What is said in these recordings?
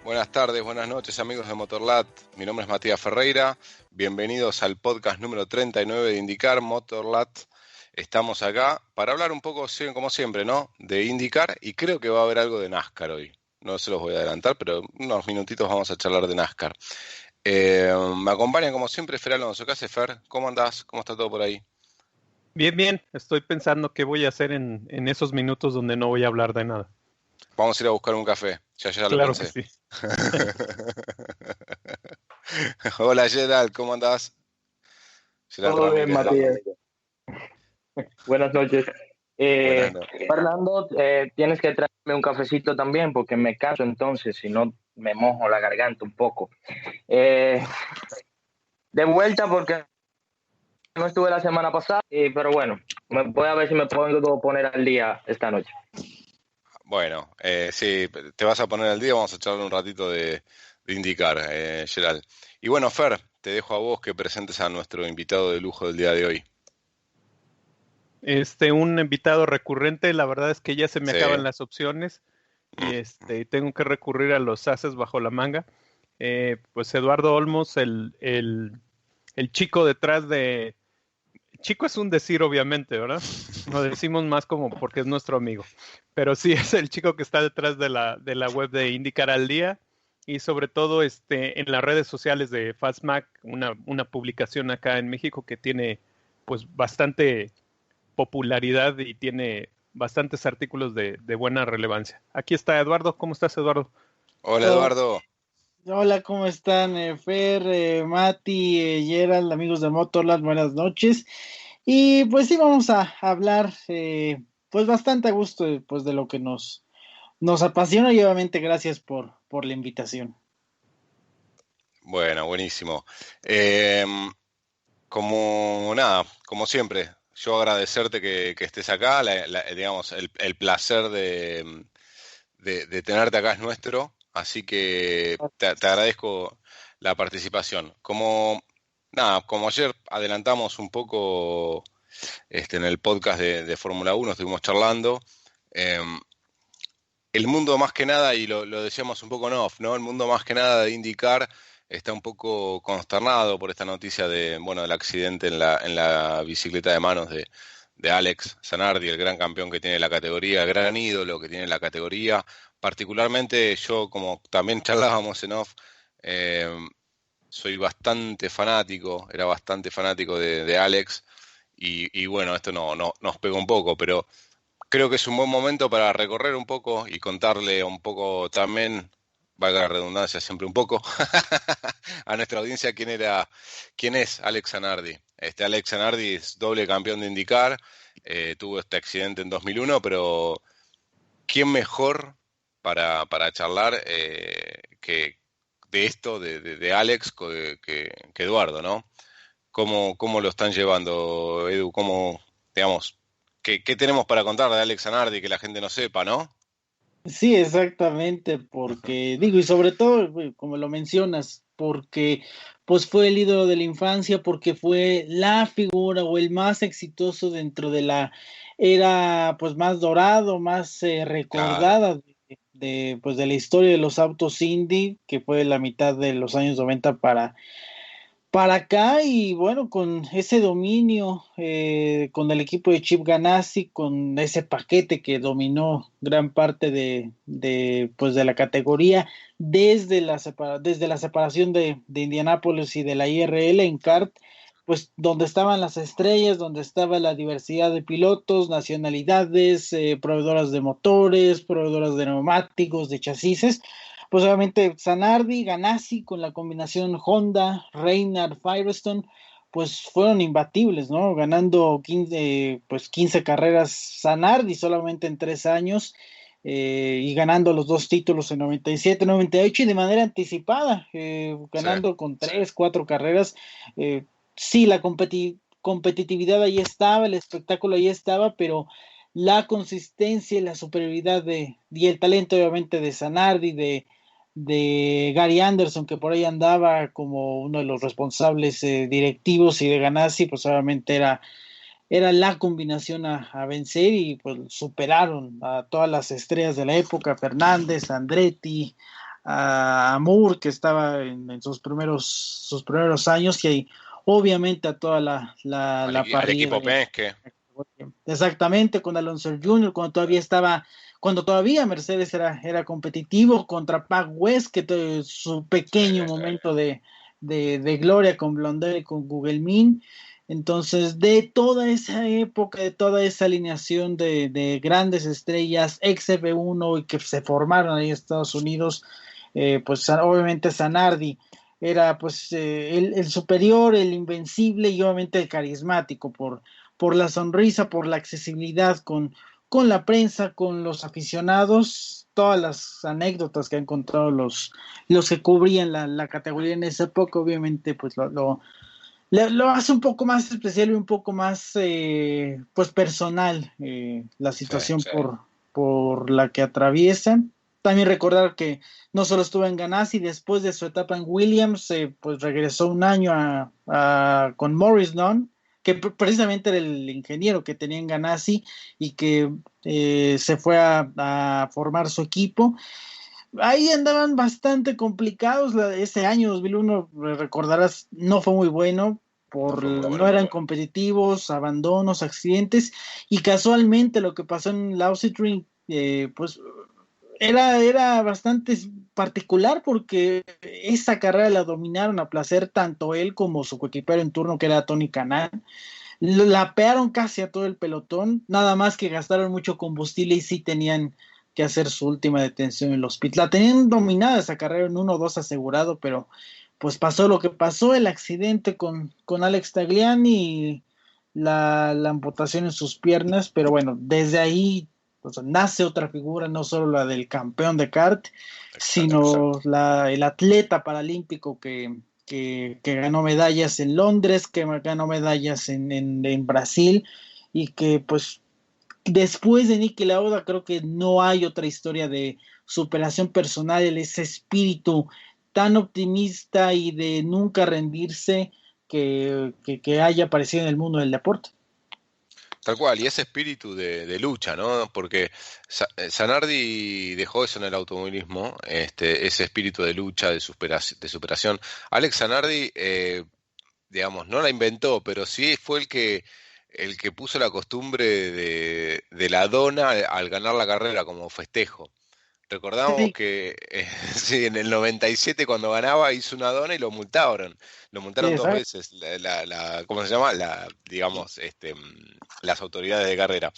Buenas tardes, buenas noches amigos de Motorlat. Mi nombre es Matías Ferreira. Bienvenidos al podcast número 39 de IndyCar Motorlat. Estamos acá para hablar un poco, como siempre, ¿no? De IndyCar y creo que va a haber algo de NASCAR hoy. No se los voy a adelantar, pero unos minutitos vamos a charlar de NASCAR. Me acompaña como siempre Fer Alonso. ¿Qué hace, Fer? ¿Cómo andás? ¿Cómo está todo por ahí? Bien, bien. Estoy pensando qué voy a hacer en esos minutos donde no voy a hablar de nada. Vamos a ir a buscar un café. Ya lo Claro que pensé. sí. Hola Gerald, ¿cómo andás? Gerald Todo bien, Ramírez. Matías. Buenas noches. Buenas noches. Fernando, tienes que traerme un cafecito también porque me canso entonces, si no me mojo la garganta un poco. Eh, de vuelta porque no estuve la semana pasada, pero bueno, voy a ver si me puedo poner al día esta noche. Bueno, sí, te vas a poner al día, vamos a charlar un ratito de IndyCar, Gerald. Y bueno, Fer, te dejo a vos que presentes a nuestro invitado de lujo del día de hoy. Un invitado recurrente, la verdad es que ya se me Sí. acaban las opciones y tengo que recurrir a los ases bajo la manga. Pues Eduardo Olmos, el chico detrás de... Chico es un decir, obviamente, ¿verdad? Lo decimos más como porque es nuestro amigo. Pero sí es el chico que está detrás de la web de IndyCar al día y sobre todo en las redes sociales de Fastmac, una publicación acá en México que tiene pues bastante popularidad y tiene bastantes artículos de buena relevancia. Aquí está Eduardo. ¿Cómo estás, Eduardo? Hola Oh, Eduardo. hola, ¿cómo están? Fer, Mati, Gerald, amigos de Motorland, buenas noches. Y pues sí, vamos a hablar pues bastante a gusto pues, de lo que nos apasiona y obviamente gracias por la invitación. Bueno, buenísimo. Eh, Como nada, como siempre, yo agradecerte que estés acá, digamos, el placer de tenerte acá es nuestro, así que te agradezco la participación. Como ayer adelantamos un poco en el podcast de Fórmula Uno estuvimos charlando, eh, el mundo más que nada, y lo decíamos un poco en off, ¿no? El mundo más que nada de IndyCar está un poco consternado por esta noticia del accidente en la bicicleta de manos de Alex Zanardi, el gran campeón que tiene la categoría, el gran ídolo que tiene la categoría. Particularmente yo, como también charlábamos en off, eh, soy bastante fanático, era bastante fanático de Alex, y bueno, esto nos pegó un poco, pero creo que es un buen momento para recorrer un poco y contarle un poco también, valga la redundancia, siempre un poco, a nuestra audiencia quién es Alex Zanardi. Alex Zanardi es doble campeón de IndyCar, tuvo este accidente en 2001, pero ¿quién mejor para charlar que de esto, de Alex, que Eduardo, ¿no? ¿Cómo lo están llevando, Edu? Digamos, qué tenemos para contar de Alex Zanardi que la gente no sepa, ¿no? Sí, exactamente, porque digo, y sobre todo, como lo mencionas, porque pues fue el ídolo de la infancia, porque fue la figura o el más exitoso dentro de la era pues más dorado, más Claro. recordada pues de la historia de los autos Indy, que fue la mitad de los años 90 para acá y bueno, con ese dominio, con el equipo de Chip Ganassi, con ese paquete que dominó gran parte pues de la categoría desde la separación de Indianápolis y de la IRL en kart, pues donde estaban las estrellas, donde estaba la diversidad de pilotos, nacionalidades, proveedoras de motores, proveedoras de neumáticos, de chasis, pues obviamente Zanardi, Ganassi con la combinación Honda, Reynard, Firestone, pues fueron imbatibles, ¿no? Ganando 15, pues 15 carreras Zanardi solamente en 3 años, y ganando los dos títulos en 97, 98 y de manera anticipada, Sí, ganando con 3, 4 carreras. Sí, la competitividad ahí estaba, el espectáculo ahí estaba, pero la consistencia y la superioridad y el talento obviamente de Zanardi, de Gary Anderson, que por ahí andaba como uno de los responsables directivos, y de Ganassi, pues obviamente era la combinación a vencer, y pues superaron a todas las estrellas de la época: Fernández, Andretti, a Moore, que estaba en sus primeros años, y obviamente a toda la al parrilla equipo Penske. Exactamente, con Alonso Jr., cuando todavía Mercedes era competitivo, contra Pac West, que su pequeño momento de gloria con Blondell y con Gugelmin. Entonces, de toda esa época, de toda esa alineación de grandes estrellas ex F1 y que se formaron ahí en Estados Unidos, pues obviamente Zanardi era pues el superior, el invencible y obviamente el carismático por la sonrisa, por la accesibilidad con la prensa, con los aficionados, todas las anécdotas que han contado los que cubrían la categoría en esa época, obviamente pues lo hace un poco más especial y un poco más pues personal la situación Sí. por la que atraviesan. También recordar que no solo estuvo en Ganassi, después de su etapa en Williams, pues regresó un año con Morris Nunn, que precisamente era el ingeniero que tenía en Ganassi y que se fue a formar su equipo. Ahí andaban bastante complicados. Ese año 2001, recordarás, no fue muy bueno. No eran competitivos, abandonos, accidentes, y casualmente lo que pasó en Lausitring, pues era bastante particular porque esa carrera la dominaron a placer tanto él como su coequipero en turno, que era Tony Kanaan. Lapearon casi a todo el pelotón, nada más que gastaron mucho combustible y sí tenían que hacer su última detención en los pits. La tenían dominada esa carrera en 1-2 asegurado, pero pues pasó lo que pasó, el accidente con Alex Tagliani y la amputación en sus piernas, pero bueno, desde ahí pues, nace otra figura, no solo la del campeón de kart, sino el atleta paralímpico que ganó medallas en Londres, que ganó medallas en Brasil, y que pues después de Niki Lauda creo que no hay otra historia de superación personal, ese espíritu tan optimista y de nunca rendirse que haya aparecido en el mundo del deporte. Tal cual, y ese espíritu de lucha, ¿no? Porque Zanardi dejó eso en el automovilismo, ese espíritu de lucha, de superación. Alex Zanardi, digamos, no la inventó, pero sí fue el que puso la costumbre de la dona al ganar la carrera como festejo. Recordamos Sí, que sí, en el 97 cuando ganaba hizo una dona y lo multaron. Lo sí, multaron dos exacto. veces, ¿cómo se llama? Digamos, las autoridades de carrera.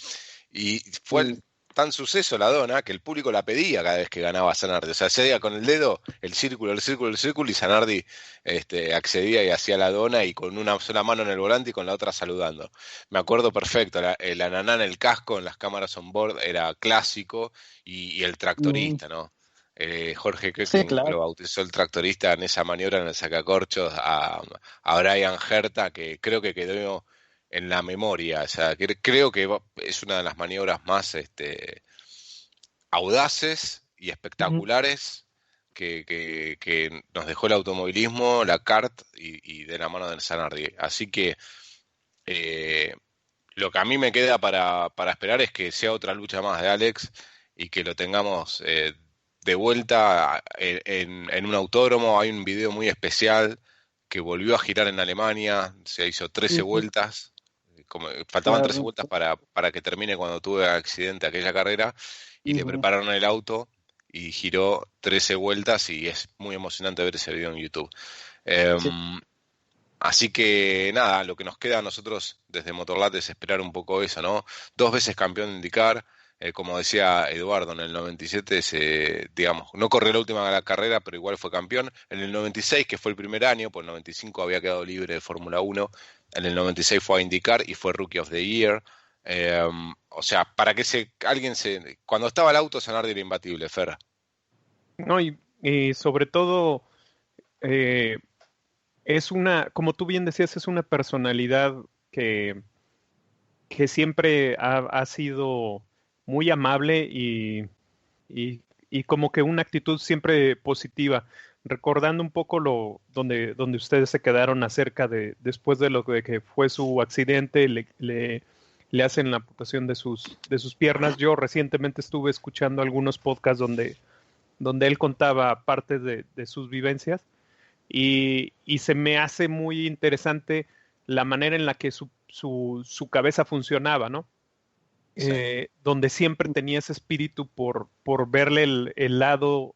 Y fue tan suceso la dona que el público la pedía cada vez que ganaba Zanardi. O sea, hacía con el dedo el círculo, el círculo, el círculo, y Zanardi accedía y hacía la dona y con una sola mano en el volante y con la otra saludando. Me acuerdo perfecto, el ananá en el casco, en las cámaras on board, era clásico, y el tractorista, ¿no? Jorge Sí, Köcking lo claro. bautizó el tractorista en esa maniobra en el sacacorchos a Brian Herta, que creo que quedó en la memoria. O sea, creo que es una de las maniobras más audaces y espectaculares que nos dejó el automovilismo, la kart y de la mano del Zanardi. Así que eh, lo que a mí me queda para esperar es que sea otra lucha más de Alex y que lo tengamos de vuelta en un autódromo. Hay un video muy especial que volvió a girar en Alemania, se hizo 13 vueltas, faltaban 13 Claro. vueltas para que termine cuando tuve accidente aquella carrera, y le prepararon el auto y giró 13 vueltas y es muy emocionante ver ese video en YouTube. Sí. Así que nada, lo que nos queda a nosotros desde Motorlat es esperar un poco eso, ¿no? 2 veces campeón de IndyCar, como decía Eduardo, en el 97 digamos, no corrió la última carrera, pero igual fue campeón. En el 96, que fue el primer año, pues en el 95 había quedado libre de Fórmula 1, en el 96 fue a IndyCar y fue Rookie of the Year. O sea, para que cuando estaba el auto, Zanardi era imbatible, Fer. No, y sobre todo, eh, como tú bien decías, es una personalidad que, que siempre ha sido muy amable y como que una actitud siempre positiva. Recordando un poco donde ustedes se quedaron acerca después de lo que fue su accidente, le hacen la amputación de sus piernas. Yo recientemente estuve escuchando algunos podcasts donde donde él contaba parte de sus vivencias y se me hace muy interesante la manera en la que su cabeza funcionaba, ¿no? Sí. Donde siempre tenía ese espíritu por verle el lado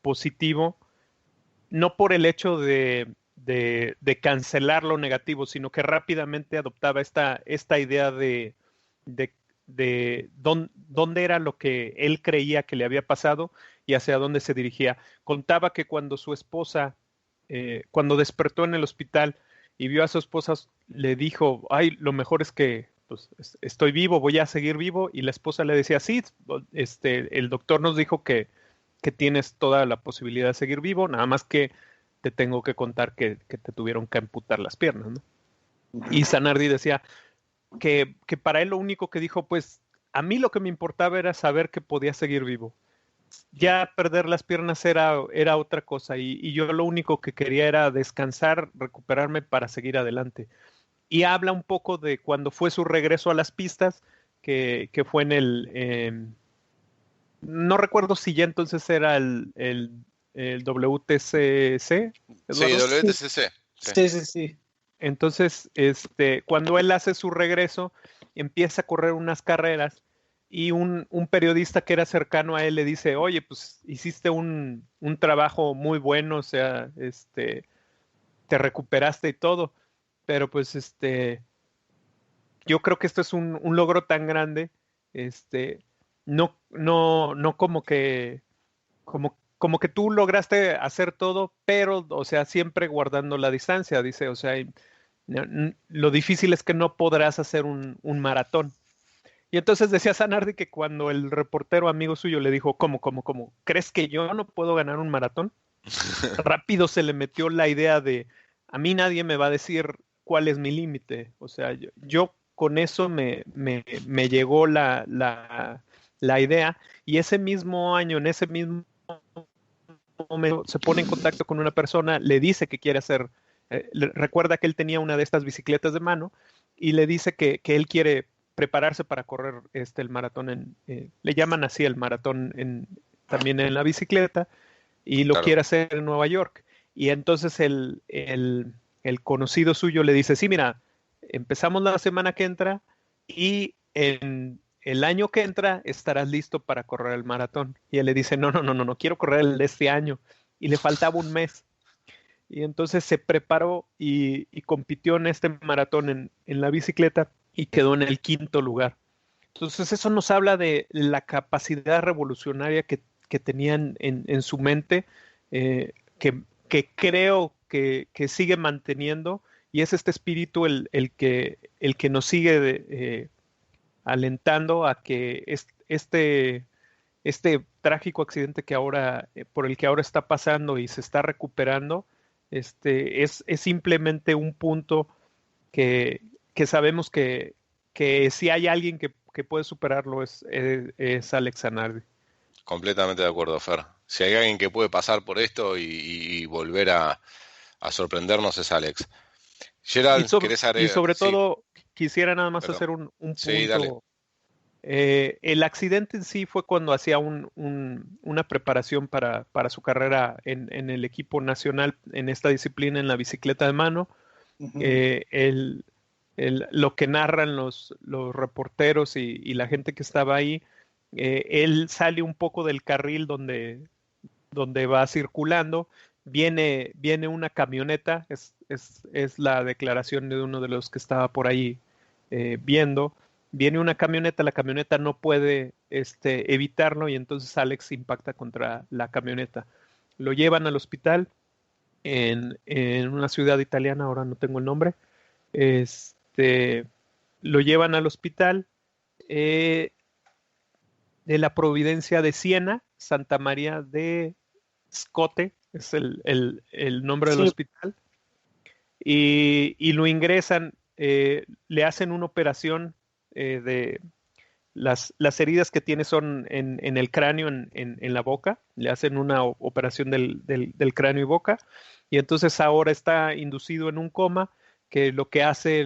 positivo, no por el hecho de cancelar lo negativo, sino que rápidamente adoptaba esta idea de dónde era lo que él creía que le había pasado y hacia dónde se dirigía. Contaba que cuando su esposa, cuando despertó en el hospital y vio a su esposa, le dijo, ay, lo mejor es que pues, estoy vivo, voy a seguir vivo, y la esposa le decía, sí, el doctor nos dijo que tienes toda la posibilidad de seguir vivo, nada más que te tengo que contar que te tuvieron que amputar las piernas, ¿no? Y Zanardi decía que para él lo único que dijo, pues a mí lo que me importaba era saber que podía seguir vivo. Ya perder las piernas era otra cosa y yo lo único que quería era descansar, recuperarme para seguir adelante. Y habla un poco de cuando fue su regreso a las pistas, que fue en no recuerdo si ya entonces era el WTCC, Sí, Eduardo. WTCC. Sí. Entonces, cuando él hace su regreso, empieza a correr unas carreras y un periodista que era cercano a él le dice, oye, pues hiciste un trabajo muy bueno, o sea, te recuperaste y todo, pero pues yo creo que esto es un logro tan grande, no como que tú lograste hacer todo, pero, o sea, siempre guardando la distancia, dice, o sea, lo difícil es que no podrás hacer un maratón. Y entonces decía Zanardi que cuando el reportero amigo suyo le dijo, ¿cómo? ¿Crees que yo no puedo ganar un maratón? Rápido se le metió la idea de, a mí nadie me va a decir cuál es mi límite. O sea, yo con eso me llegó la idea y ese mismo año, en ese mismo momento, se pone en contacto con una persona, le dice que quiere hacer, recuerda que él tenía una de estas bicicletas de mano y le dice que él quiere prepararse para correr el maratón, le llaman así el maratón también en la bicicleta, y lo Claro. quiere hacer en Nueva York. Y entonces el conocido suyo le dice, sí, mira, empezamos la semana que entra y en el año que entra estarás listo para correr el maratón. Y él le dice, no quiero correr el de este año. Y le faltaba un mes. Y entonces se preparó y compitió en este maratón en la bicicleta y quedó en el quinto lugar. Entonces eso nos habla de la capacidad revolucionaria que tenían en su mente, que creo que sigue manteniendo, y es este espíritu el que nos sigue alentando a que este trágico accidente que ahora, por el que ahora está pasando y se está recuperando, es simplemente un punto que sabemos que si hay alguien que puede superarlo es Alex Zanardi. Completamente de acuerdo, Fer. Si hay alguien que puede pasar por esto y volver a sorprendernos es Alex. Gerald, ¿querés Y agregar? sobre Sí, todo, quisiera nada más perdón. hacer un Sí, dale. punto. El accidente en sí fue cuando hacía una preparación para su carrera en el equipo nacional en esta disciplina, en la bicicleta de mano. Ujú. Lo que narran los reporteros y la gente que estaba ahí, él sale un poco del carril donde va circulando, viene una camioneta, es la declaración de uno de los que estaba por ahí viendo, viene una camioneta, la camioneta no puede evitarlo y entonces Alex impacta contra la camioneta. Lo llevan al hospital en una ciudad italiana, ahora no tengo el nombre, lo llevan al hospital eh, de la Providencia de Siena, Santa María de Scote, es el nombre del Sí, hospital, y lo ingresan, le hacen una operación de las heridas que tiene son en el cráneo, en la boca, le hacen una operación del cráneo y boca, y entonces ahora está inducido en un coma, que lo que hace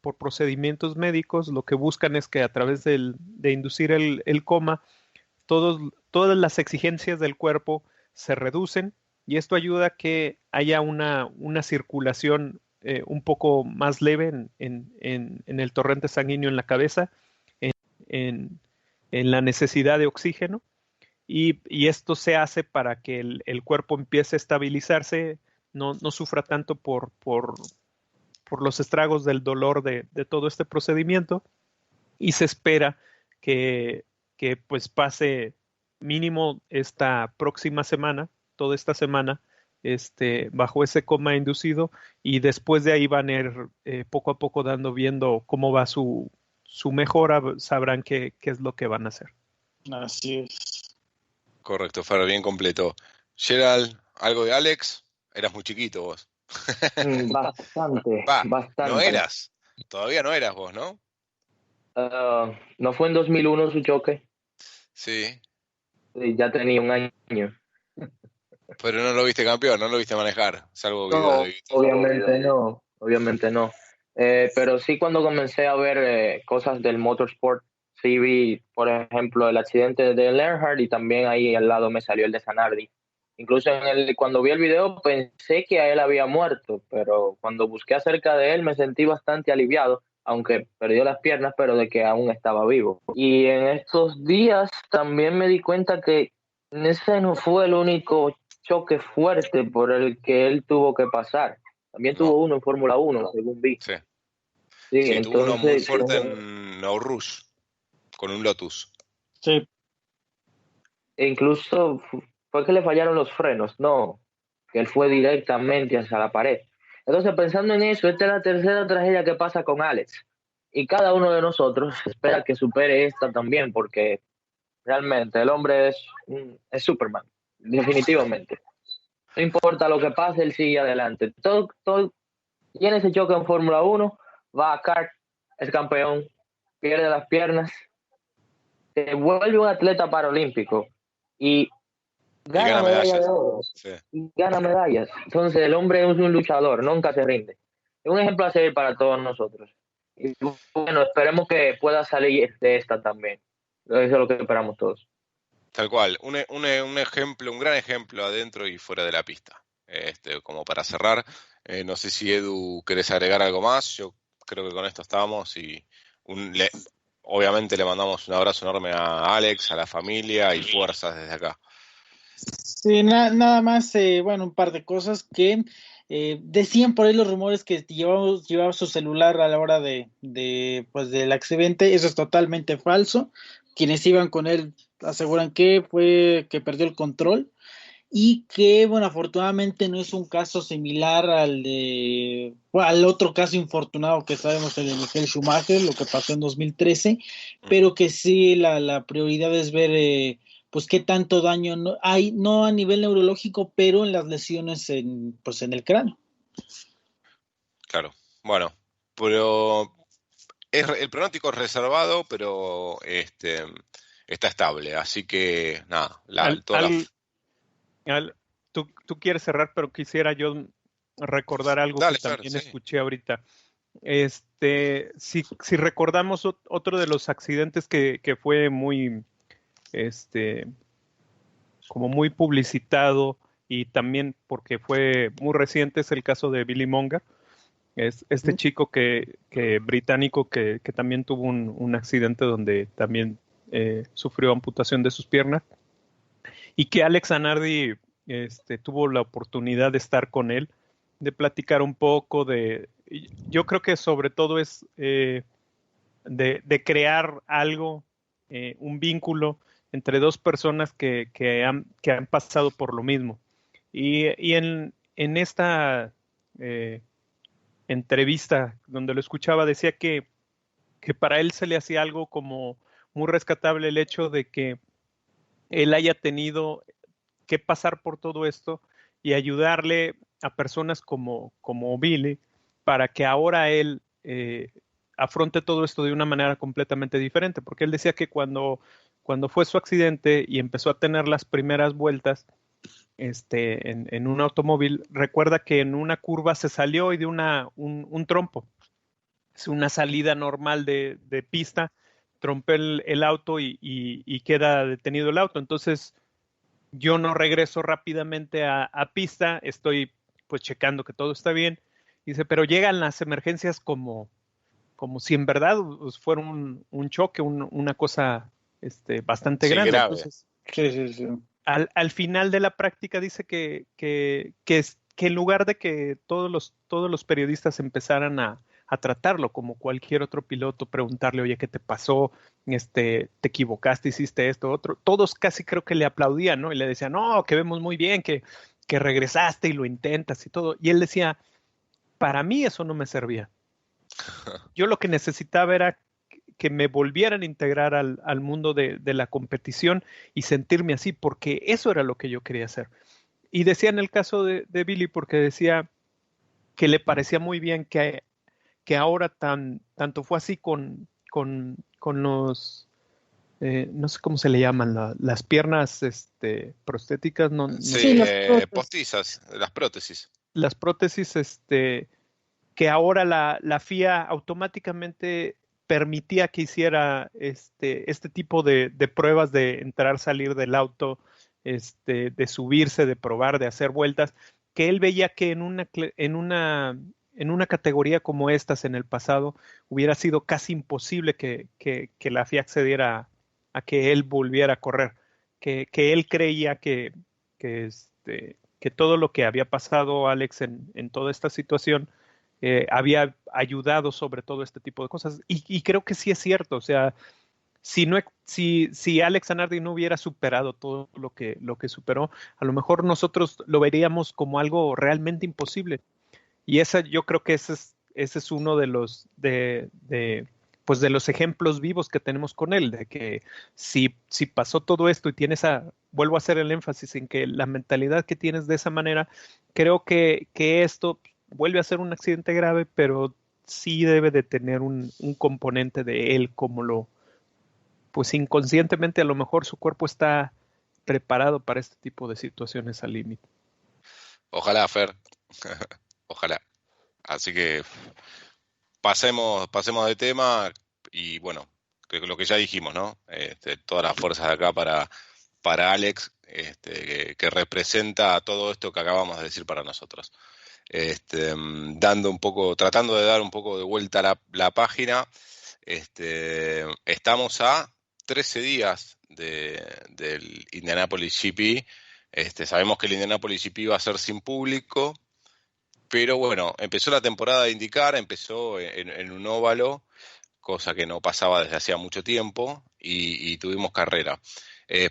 por procedimientos médicos, lo que buscan es que a través de inducir el coma, todas las exigencias del cuerpo se reducen y esto ayuda a que haya una circulación un poco más leve en el torrente sanguíneo en la cabeza, en, en la necesidad de oxígeno y esto se hace para que el cuerpo empiece a estabilizarse, no sufra tanto por los estragos del dolor de todo este procedimiento y se espera que pues pase mínimo esta próxima semana, toda esta semana, bajo ese coma inducido y después de ahí van a ir poco a poco viendo cómo va su mejora, sabrán qué es lo que van a hacer. Así es. Correcto, Fer, bien completo. Gerald, ¿algo de Alex? Eras muy chiquito vos. Bastante, bastante. No eras, todavía no eras vos, ¿no? ¿No fue en 2001 su choque? Sí. Ya tenía un año. Pero no lo viste campeón, no lo viste manejar, salvo No, videos de YouTube. obviamente no. Pero sí cuando comencé a ver cosas del motorsport, sí vi, por ejemplo, el accidente de Earnhardt y también ahí al lado me salió el de Zanardi. Incluso cuando vi el video pensé que a él había muerto, pero cuando busqué acerca de él me sentí bastante aliviado, aunque perdió las piernas, pero de que aún estaba vivo. Y en estos días también me di cuenta que ese no fue el único choque fuerte por el que él tuvo que pasar. También tuvo uno en Fórmula 1, según vi. Sí, Sí, tuvo uno muy entonces, fuerte en Eau Rouge, con un Lotus. Sí. e incluso fue que le fallaron los frenos, no, que él fue directamente hacia la pared. Entonces, pensando en eso, esta es la tercera tragedia que pasa con Alex. Y cada uno de nosotros espera que supere esta también, porque realmente el hombre es Superman, definitivamente. No importa lo que pase, él sigue adelante. Tiene ese choque en Fórmula 1, va a kart, es campeón, pierde las piernas, se vuelve un atleta paralímpico y gana medallas de oro. Sí. Y gana medallas. Entonces el hombre es un luchador, nunca se rinde. Es un ejemplo a seguir para todos nosotros. Y bueno, esperemos que pueda salir de esta también. Eso es lo que esperamos todos. Tal cual, un ejemplo, un gran ejemplo adentro y fuera de la pista. Como para cerrar, no sé si Edu querés agregar algo más. Yo creo que con esto estamos y obviamente le mandamos un abrazo enorme a Alex, a la familia y fuerzas desde acá. Sí, nada más, bueno, un par de cosas que decían por ahí los rumores que llevaba su celular a la hora pues del accidente. Eso es totalmente falso. Quienes iban con él aseguran que fue que perdió el control y que, bueno, afortunadamente no es un caso similar al otro caso infortunado que sabemos, el de Michael Schumacher, lo que pasó en 2013, pero que sí la prioridad es ver pues qué tanto daño hay, no a nivel neurológico, pero en las lesiones pues en el cráneo. Claro, bueno, pero el pronóstico es reservado, pero está estable, así que nada, tú quieres cerrar, pero quisiera yo recordar algo que también escuché ahorita. Si recordamos otro de los accidentes que fue muy, como muy publicitado y también porque fue muy reciente, es el caso de Billy Monger. Es este chico británico que también tuvo un accidente donde también sufrió amputación de sus piernas y que Alex Zanardi tuvo la oportunidad de estar con él, de platicar un poco yo creo que sobre todo es de crear algo, un vínculo entre dos personas que han pasado por lo mismo. Y en esta entrevista donde lo escuchaba decía que para él se le hacía algo como muy rescatable el hecho de que él haya tenido que pasar por todo esto y ayudarle a personas como Billy para que ahora él afronte todo esto de una manera completamente diferente, porque él decía que cuando fue su accidente y empezó a tener las primeras vueltas en un automóvil, recuerda que en una curva se salió y dio un trompo. Es una salida normal de pista, trompé el auto y queda detenido el auto. Entonces yo no regreso rápidamente a pista, estoy pues checando que todo está bien. Dice, pero llegan las emergencias como si en verdad fuera un choque, una cosa bastante Sí, grande. grave. Entonces, Sí. al final de la práctica dice que en lugar de que todos los periodistas empezaran a tratarlo como cualquier otro piloto, preguntarle, oye, ¿qué te pasó? Te equivocaste, hiciste esto, otro. Todos casi creo que le aplaudían, ¿no? Y le decían, no, que vemos muy bien, que regresaste y lo intentas y todo. Y él decía, para mí eso no me servía. Yo lo que necesitaba era que me volvieran a integrar al mundo de la competición y sentirme así, porque eso era lo que yo quería hacer. Y decía en el caso de Billy, porque decía que le parecía muy bien que ahora tanto fue así con los, no sé cómo se le llaman, las piernas prostéticas, no Sí, Sí, las prótesis. postizas, las prótesis. las prótesis, que ahora la FIA automáticamente permitía que hiciera este tipo de pruebas de entrar, salir del auto, de subirse, de probar, de hacer vueltas, que él veía que en una categoría como estas en el pasado hubiera sido casi imposible que la FIA accediera a que él volviera a correr, que él creía que todo lo que había pasado, Alex, en toda esta situación, había ayudado sobre todo este tipo de cosas. Y creo que sí es cierto, o sea, si Alex Zanardi no hubiera superado todo lo que superó, a lo mejor nosotros lo veríamos como algo realmente imposible. Y yo creo que ese es uno pues de los ejemplos vivos que tenemos con él, de que si pasó todo esto y tienes vuelvo a hacer el énfasis en que la mentalidad que tienes de esa manera, creo que esto vuelve a ser un accidente grave, pero sí debe de tener un componente de él pues inconscientemente a lo mejor su cuerpo está preparado para este tipo de situaciones al límite. Ojalá, Fer. Ojalá. Así que pasemos de tema y bueno, creo que lo que ya dijimos, ¿no? Todas las fuerzas de acá para Alex, que representa todo esto que acabamos de decir para nosotros. Tratando de dar un poco de vuelta a la página, estamos a 13 días del Indianapolis GP. Sabemos que el Indianapolis GP va a ser sin público, pero bueno, empezó la temporada de IndyCar, empezó en un óvalo, cosa que no pasaba desde hacía mucho tiempo, y tuvimos carrera.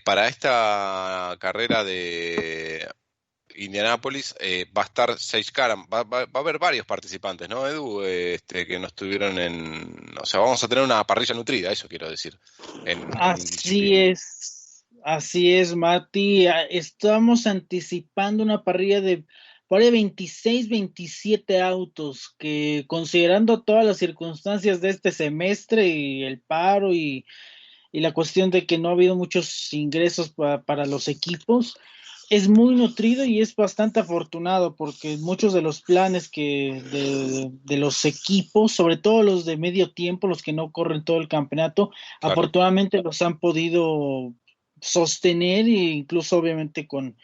Para esta carrera de Indianápolis va a estar Sage Karam, va a haber varios participantes, ¿no, Edu? Que no estuvieron o sea, vamos a tener una parrilla nutrida, eso quiero decir, en IndyGP. Así es, Mati. Estamos anticipando una parrilla de 26, 27 autos que, considerando todas las circunstancias de este semestre y el paro y la cuestión de que no ha habido muchos ingresos para los equipos, es muy nutrido y es bastante afortunado porque muchos de los planes de los equipos, sobre todo los de medio tiempo, los que no corren todo el campeonato, Claro. afortunadamente los han podido sostener e incluso obviamente con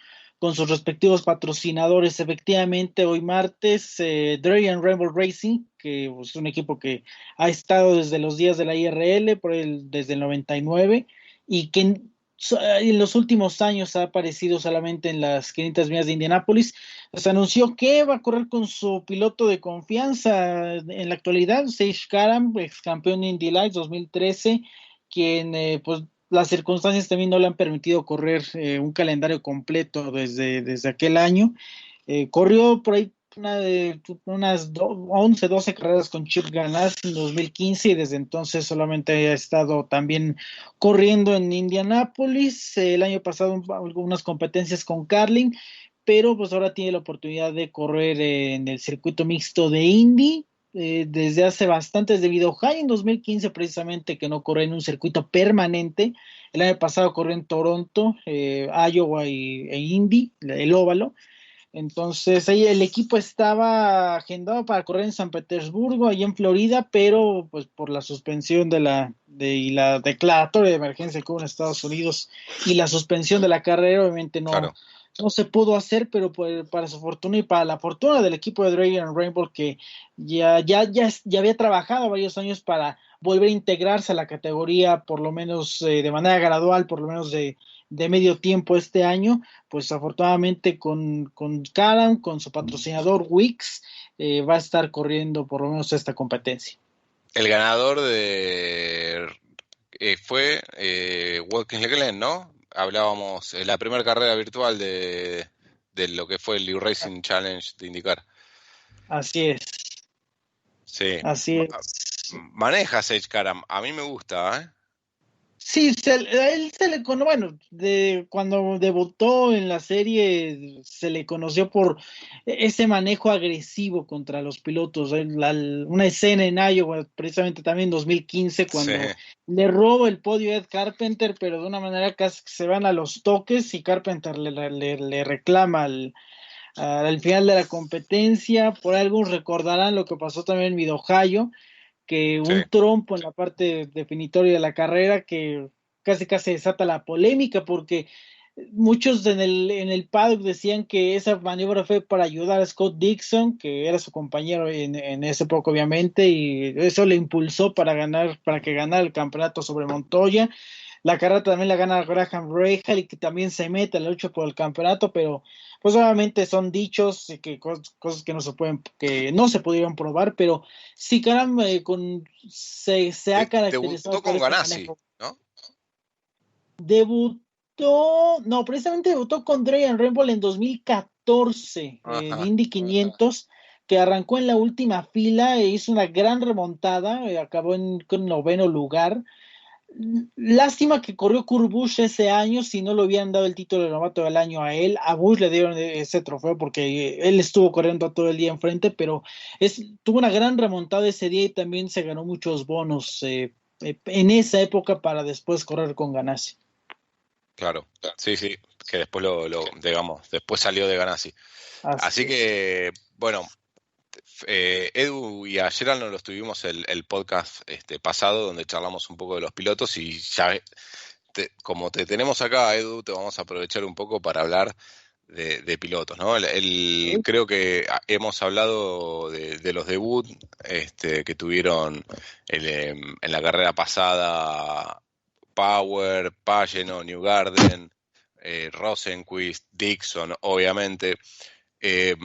sus respectivos patrocinadores. Efectivamente, hoy martes, Dragon Rebel Racing, que es un equipo que ha estado desde los días de la IRL, desde el 99, y que en los últimos años ha aparecido solamente en las 500 millas de Indianápolis, se anunció que va a correr con su piloto de confianza en la actualidad, Sage Karam, ex campeón de Indy Lights 2013, quien pues las circunstancias también no le han permitido correr un calendario completo desde aquel año. Corrió por ahí unas 11, 12 carreras con Chip Ganassi en 2015 y desde entonces solamente ha estado también corriendo en Indianápolis. El año pasado algunas competencias con Carlin, pero pues ahora tiene la oportunidad de correr en el circuito mixto de Indy. Desde hace bastante, debido a en 2015 precisamente que no corre en un circuito permanente. El año pasado corrió en Toronto, Iowa e Indy, el óvalo, Entonces, ahí el equipo estaba agendado para correr en San Petersburgo, allá en Florida, pero pues por la suspensión y la declaratoria de emergencia que hubo en Estados Unidos y la suspensión de la carrera, obviamente Claro. no se pudo hacer, pero para su fortuna y para la fortuna del equipo de Dragon Rainbow, que ya había trabajado varios años para volver a integrarse a la categoría, por lo menos de manera gradual, por lo menos de medio tiempo este año, pues afortunadamente con Caram, con su patrocinador Wix, va a estar corriendo por lo menos esta competencia. El ganador fue Watkins Glen, ¿no? Hablábamos en la primera carrera virtual de lo que fue el U-Racing Challenge de IndyCar. Así es. Sí. Así es. Maneja Sage Karam, a mí me gusta, ¿eh? Sí, él se le conoce, bueno, cuando debutó en la serie se le conoció por ese manejo agresivo contra los pilotos. Una escena en Iowa, precisamente también en 2015, cuando Sí. le roba el podio a Ed Carpenter, pero de una manera casi que se van a los toques y Carpenter le reclama al final de la competencia. Por ahí algunos recordarán lo que pasó también en Mid-Ohio, que Sí. un trompo en la parte definitoria de la carrera que casi desata la polémica, porque muchos en el paddock decían que esa maniobra fue para ayudar a Scott Dixon, que era su compañero en ese época obviamente, y eso le impulsó para que ganara el campeonato sobre Montoya. La carrera también la gana Graham Rahal, y que también se mete a la lucha por el campeonato, pero pues obviamente son dichos y que cosas que no se pudieron probar, pero sí, caramba, se ha caracterizado Debutó por con ese Ganassi, manejo. ¿no? Precisamente debutó con Dragon Rainbow en 2014 en Ajá. Indy 500, que arrancó en la última fila e hizo una gran remontada, acabó con noveno lugar. Lástima que corrió Kurt Busch ese año, si no le hubieran dado el título de novato del año a él. A Busch le dieron ese trofeo porque él estuvo corriendo todo el día enfrente, pero tuvo una gran remontada ese día y también se ganó muchos bonos en esa época para después correr con Ganassi. Claro, sí, que después digamos, después salió de Ganassi. Así que, bueno, Edu y a Gerald nos los tuvimos el podcast pasado donde charlamos un poco de los pilotos y ya como te tenemos acá, Edu, te vamos a aprovechar un poco para hablar de pilotos, ¿no? Creo que hemos hablado de los debut que tuvieron en la carrera pasada Power, Pagano, Newgarden, Rosenquist, Dixon, obviamente. ¿De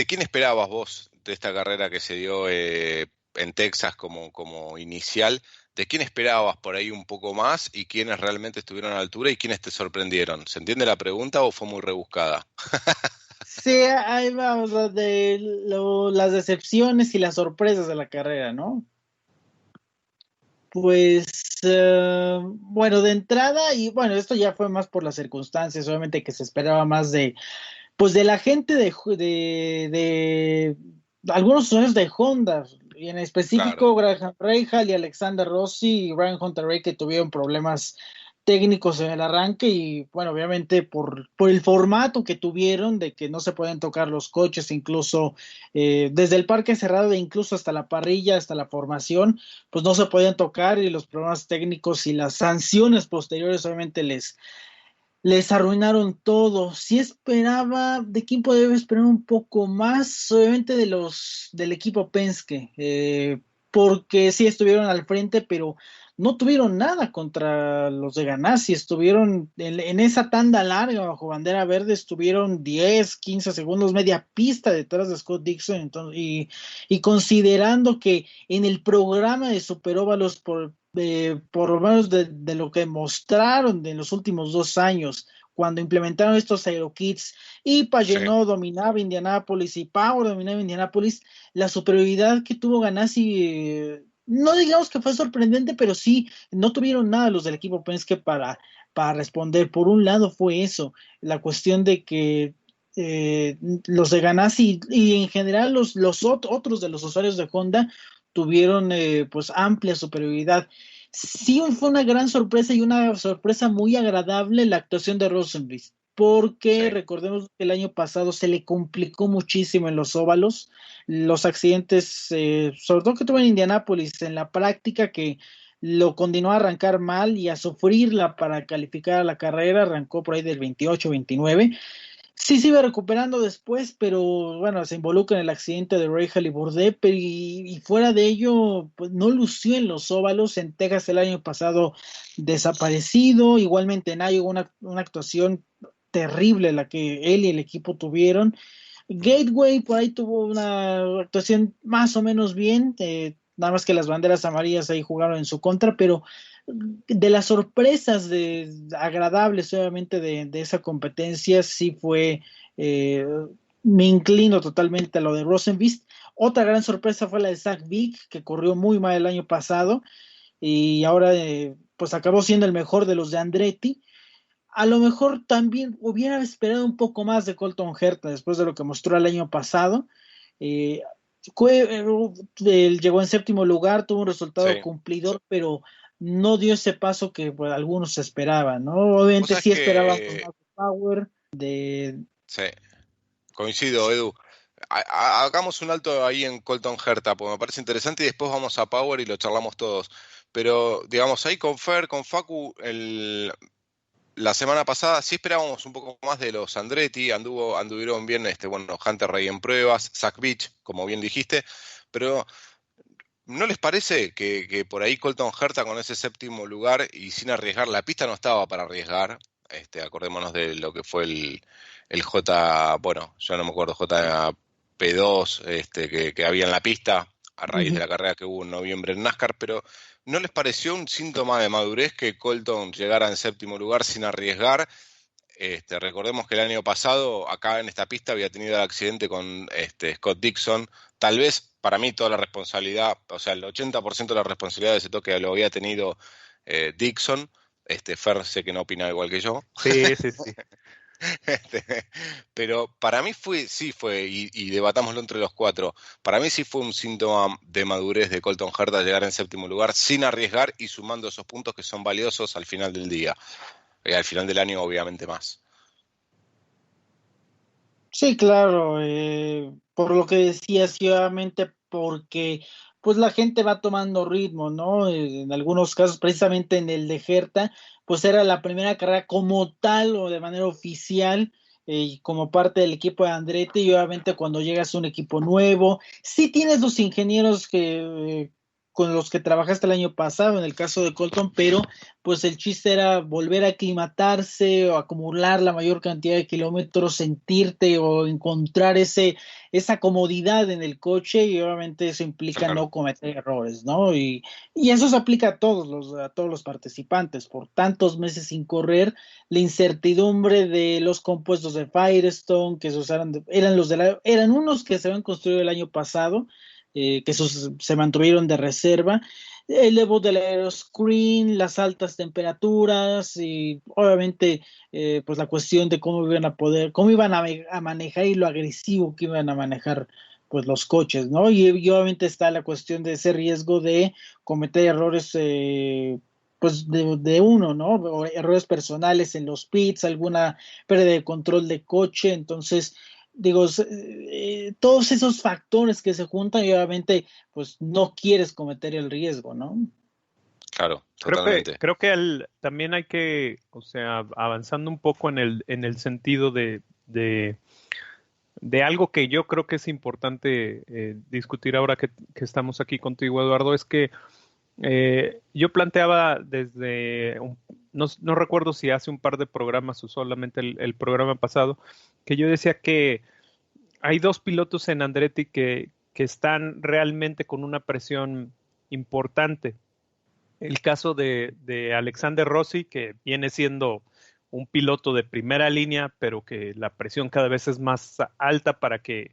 quién esperabas vos de esta carrera que se dio en Texas como inicial? ¿De quién esperabas por ahí un poco más y quiénes realmente estuvieron a la altura y quiénes te sorprendieron? ¿Se entiende la pregunta o fue muy rebuscada? Sí, ahí vamos, las decepciones y las sorpresas de la carrera, ¿no? Pues, bueno, de entrada, y bueno, esto ya fue más por las circunstancias, obviamente que se esperaba más pues de la gente de algunos usuarios de Honda, y en Claro, específico Graham Rahal y Alexander Rossi y Ryan Hunter-Reay, que tuvieron problemas técnicos en el arranque y bueno, obviamente por el formato que tuvieron de que no se pueden tocar los coches, incluso desde el parque cerrado e incluso hasta la parrilla, hasta la formación, pues no se podían tocar, y los problemas técnicos y las sanciones posteriores obviamente les arruinaron todo. Sí esperaba, de quién podía esperar un poco más, obviamente del equipo Penske, porque sí estuvieron al frente, pero no tuvieron nada contra los de Ganassi. Estuvieron en esa tanda larga bajo bandera verde, estuvieron 10, 15 segundos, media pista detrás de Scott Dixon. Entonces, y considerando que en el programa de Superóvalos por lo menos de lo que mostraron en los últimos 2 años, cuando implementaron estos AeroKits y sí, Pagano dominaba Indianápolis y Power dominaba Indianápolis, la superioridad que tuvo Ganassi, no digamos que fue sorprendente, pero sí, no tuvieron nada los del equipo Penske para responder. Por un lado fue eso, la cuestión de que los de Ganassi y en general otros de los usuarios de Honda tuvieron pues amplia superioridad. Sí fue una gran sorpresa y una sorpresa muy agradable la actuación de Rosenqvist. porque Sí, recordemos que el año pasado se le complicó muchísimo en los óvalos, los accidentes, sobre todo que tuvo en Indianápolis, en la práctica que lo continuó a arrancar mal y a sufrirla para calificar a la carrera, arrancó por ahí del 28, 29. Sí se iba recuperando después, pero bueno, se involucra en el accidente de Ray Haliburton, pero y fuera de ello, pues no lució en los óvalos. En Texas el año pasado desaparecido, igualmente en Iowa una actuación terrible la que él y el equipo tuvieron. Gateway por ahí tuvo una actuación más o menos bien, nada más que las banderas amarillas ahí jugaron en su contra, pero de las sorpresas agradables obviamente de esa competencia sí fue, eh, me inclino totalmente a lo de Rosenqvist. Otra gran sorpresa fue la de Zach Vick, que corrió muy mal el año pasado y ahora pues acabó siendo el mejor de los de Andretti. A lo mejor también hubiera esperado un poco más de Colton Herta después de lo que mostró el año pasado. Eh, él llegó en séptimo lugar, tuvo un resultado sí. cumplidor, pero no dio ese paso que pues, algunos esperaban, ¿no? Vos Obviamente sabés sí esperábamos que, más power de... sí, coincido, Edu. Hagamos un alto ahí en Colton Herta, porque me parece interesante y después vamos a Power y lo charlamos todos. Pero, digamos, ahí con Fer, con Facu, la semana pasada sí esperábamos un poco más de los Andretti, anduvieron bien, bueno, Hunter Ray en pruebas, Zach Beach, como bien dijiste, pero ¿no les parece que por ahí Colton Herta con ese séptimo lugar y sin arriesgar, la pista no estaba para arriesgar? Acordémonos de lo que fue el J, bueno, yo no me acuerdo, JP2, que había en la pista a raíz de Ujú. la carrera que hubo en noviembre en NASCAR, pero ¿no les pareció un síntoma de madurez que Colton llegara en séptimo lugar sin arriesgar? Recordemos que el año pasado acá en esta pista había tenido el accidente con Scott Dixon. Tal vez para mí toda la responsabilidad, o sea, el 80% de la responsabilidad de ese toque lo había tenido Dixon. Fer sé que no opina igual que yo. Sí, sí, sí. Este, pero para mí sí fue, y debatámoslo entre los cuatro, para mí sí fue un síntoma de madurez de Colton Herta llegar en séptimo lugar sin arriesgar y sumando esos puntos que son valiosos al final del día. Al final del año obviamente más. Sí, claro, por lo que decías, sí, obviamente porque pues la gente va tomando ritmo, ¿no? En algunos casos, precisamente en el de Herta, pues era la primera carrera como tal o de manera oficial, como parte del equipo de Andretti, y obviamente cuando llegas a un equipo nuevo, sí tienes los ingenieros con los que trabajaste el año pasado, en el caso de Colton, pero pues el chiste era volver a aclimatarse o acumular la mayor cantidad de kilómetros, sentirte o encontrar esa comodidad en el coche y obviamente eso implica Claro, no cometer errores, ¿no? Y eso se aplica a todos los participantes. Por tantos meses sin correr, la incertidumbre de los compuestos de Firestone, que esos eran unos que se habían construido el año pasado, que esos se mantuvieron de reserva, el debut del aeroscreen, las altas temperaturas y obviamente pues la cuestión de cómo iban a manejar y lo agresivo que iban a manejar pues los coches, ¿no? Y obviamente está la cuestión de ese riesgo de cometer errores pues de uno, ¿no? O errores personales en los pits, alguna pérdida de control de coche, entonces digo, todos esos factores que se juntan y obviamente pues no quieres cometer el riesgo, ¿no? claro, totalmente. Creo que también hay que, o sea, avanzando un poco en el sentido de algo que yo creo que es importante discutir ahora que estamos aquí contigo, Eduardo, es que yo planteaba no recuerdo si hace un par de programas o solamente el programa pasado, que yo decía que hay dos pilotos en Andretti que están realmente con una presión importante. El caso de Alexander Rossi, que viene siendo un piloto de primera línea, pero que la presión cada vez es más alta para que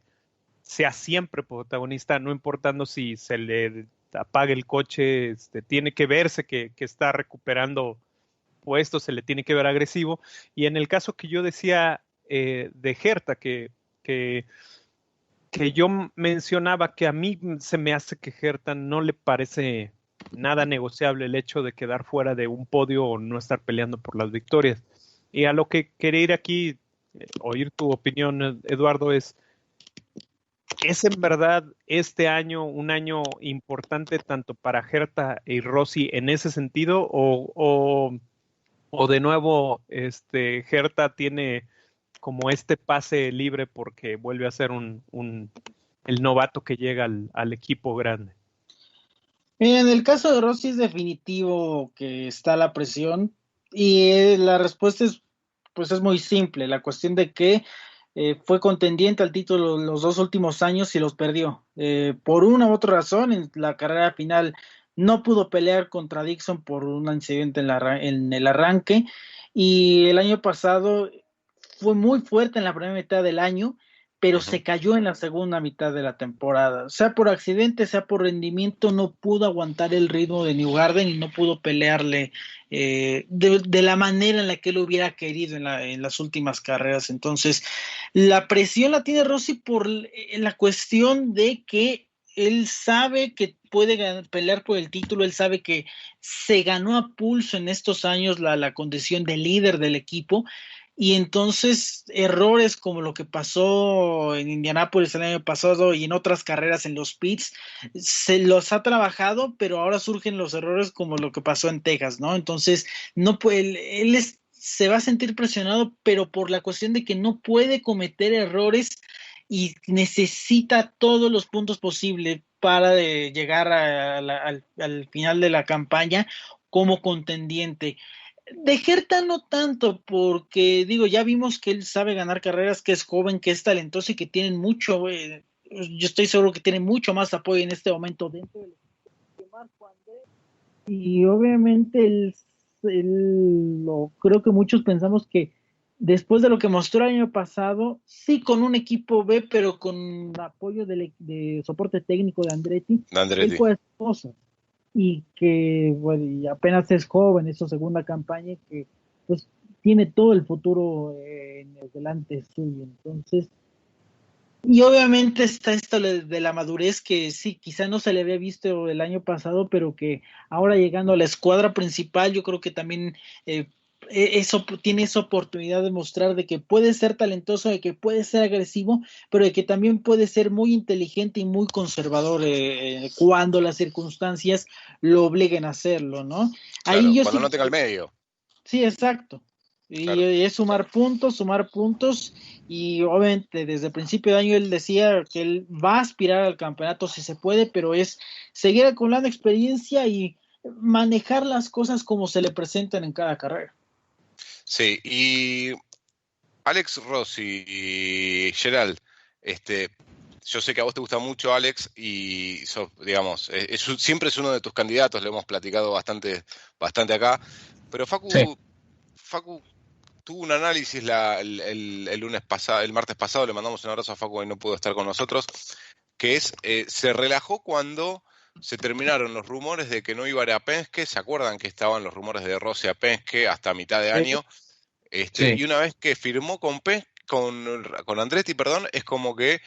sea siempre protagonista, no importando si se le apague el coche, tiene que verse que está recuperando puestos, se le tiene que ver agresivo. Y en el caso que yo decía de Herta, que, que yo mencionaba que a mí se me hace que Herta no le parece nada negociable el hecho de quedar fuera de un podio o no estar peleando por las victorias. Y a lo que quería ir aquí, oír tu opinión, Eduardo, ¿es en verdad este año un año importante tanto para Hertha y Rossi en ese sentido? ¿O de nuevo Hertha tiene como este pase libre porque vuelve a ser el novato que llega al equipo grande? En el caso de Rossi es definitivo que está la presión y la respuesta es, pues es muy simple, la cuestión de que fue contendiente al título los 2 últimos años y los perdió. Por una u otra razón, en la carrera final no pudo pelear contra Dixon por un incidente en el arranque y el año pasado fue muy fuerte en la primera mitad del año, pero se cayó en la segunda mitad de la temporada. Sea por accidente, sea por rendimiento, no pudo aguantar el ritmo de Newgarden y no pudo pelearle de la manera en la que él hubiera querido en las últimas carreras. Entonces, la presión la tiene Rossi en la cuestión de que él sabe que puede pelear por el título, él sabe que se ganó a pulso en estos años la condición de líder del equipo, y entonces errores como lo que pasó en Indianápolis el año pasado y en otras carreras en los pits, se los ha trabajado, pero ahora surgen los errores como lo que pasó en Texas, ¿no? Entonces, no puede, se va a sentir presionado, pero por la cuestión de que no puede cometer errores y necesita todos los puntos posibles para llegar al final de la campaña como contendiente. De Hertha no tanto, porque digo, ya vimos que él sabe ganar carreras, que es joven, que es talentoso y que tienen mucho, yo estoy seguro que tiene mucho más apoyo en este momento dentro del equipo que Marco Andrés. Y obviamente creo que muchos pensamos que después de lo que mostró el año pasado, sí con un equipo B, pero con apoyo de soporte técnico de Andretti, él puede hacer cosas y que bueno, y apenas es joven, es su segunda campaña, que pues tiene todo el futuro en el delante suyo. Entonces, y obviamente está esto de la madurez que sí, quizá no se le había visto el año pasado, pero que ahora llegando a la escuadra principal, yo creo que también eso tiene esa oportunidad de mostrar de que puede ser talentoso, de que puede ser agresivo, pero de que también puede ser muy inteligente y muy conservador cuando las circunstancias lo obliguen a hacerlo, ¿no? Claro, Ahí yo cuando sí, no tenga el medio. sí, exacto. Y Claro. es sumar puntos, y obviamente desde el principio de año él decía que él va a aspirar al campeonato si se puede, pero es seguir acumulando experiencia y manejar las cosas como se le presentan en cada carrera. Sí, y Alex Rossi y Gerald, yo sé que a vos te gusta mucho Alex y digamos, siempre es uno de tus candidatos, lo hemos platicado bastante acá, pero Sí. Facu tuvo un análisis el lunes pasado, el martes pasado, le mandamos un abrazo a Facu y no pudo estar con nosotros, que es, se relajó cuando se terminaron los rumores de que no iba a ir a Penske. ¿Se acuerdan que estaban los rumores de Rossi a Penske hasta mitad de año? Y Sí. una vez que firmó con Andretti, perdón, es como que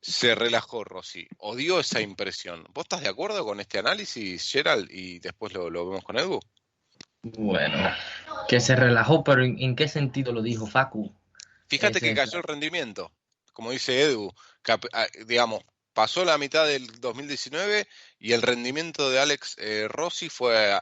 se relajó Rossi. ¿O dio esa impresión? ¿Vos estás de acuerdo con este análisis, Gerald? Y después lo vemos con Edu. Bueno, que se relajó, pero ¿en qué sentido lo dijo Facu? Fíjate Ese que es cayó el rendimiento, como dice Edu, digamos, pasó la mitad del 2019 y el rendimiento de Alex Rossi fue,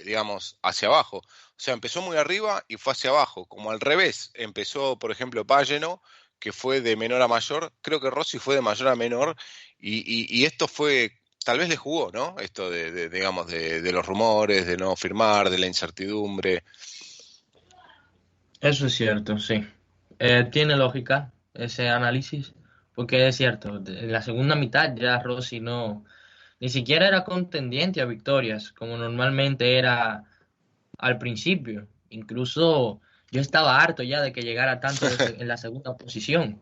digamos, hacia abajo. O sea, empezó muy arriba y fue hacia abajo, como al revés. Empezó, por ejemplo, Pagano, que fue de menor a mayor. Creo que Rossi fue de mayor a menor y esto fue, tal vez le jugó, ¿no? Esto digamos, de los rumores, de no firmar, de la incertidumbre. Eso es cierto, sí. Tiene lógica ese análisis, porque es cierto, en la segunda mitad ya Rossi no, ni siquiera era contendiente a victorias, como normalmente era al principio. Incluso yo estaba harto ya de que llegara tanto en la segunda posición.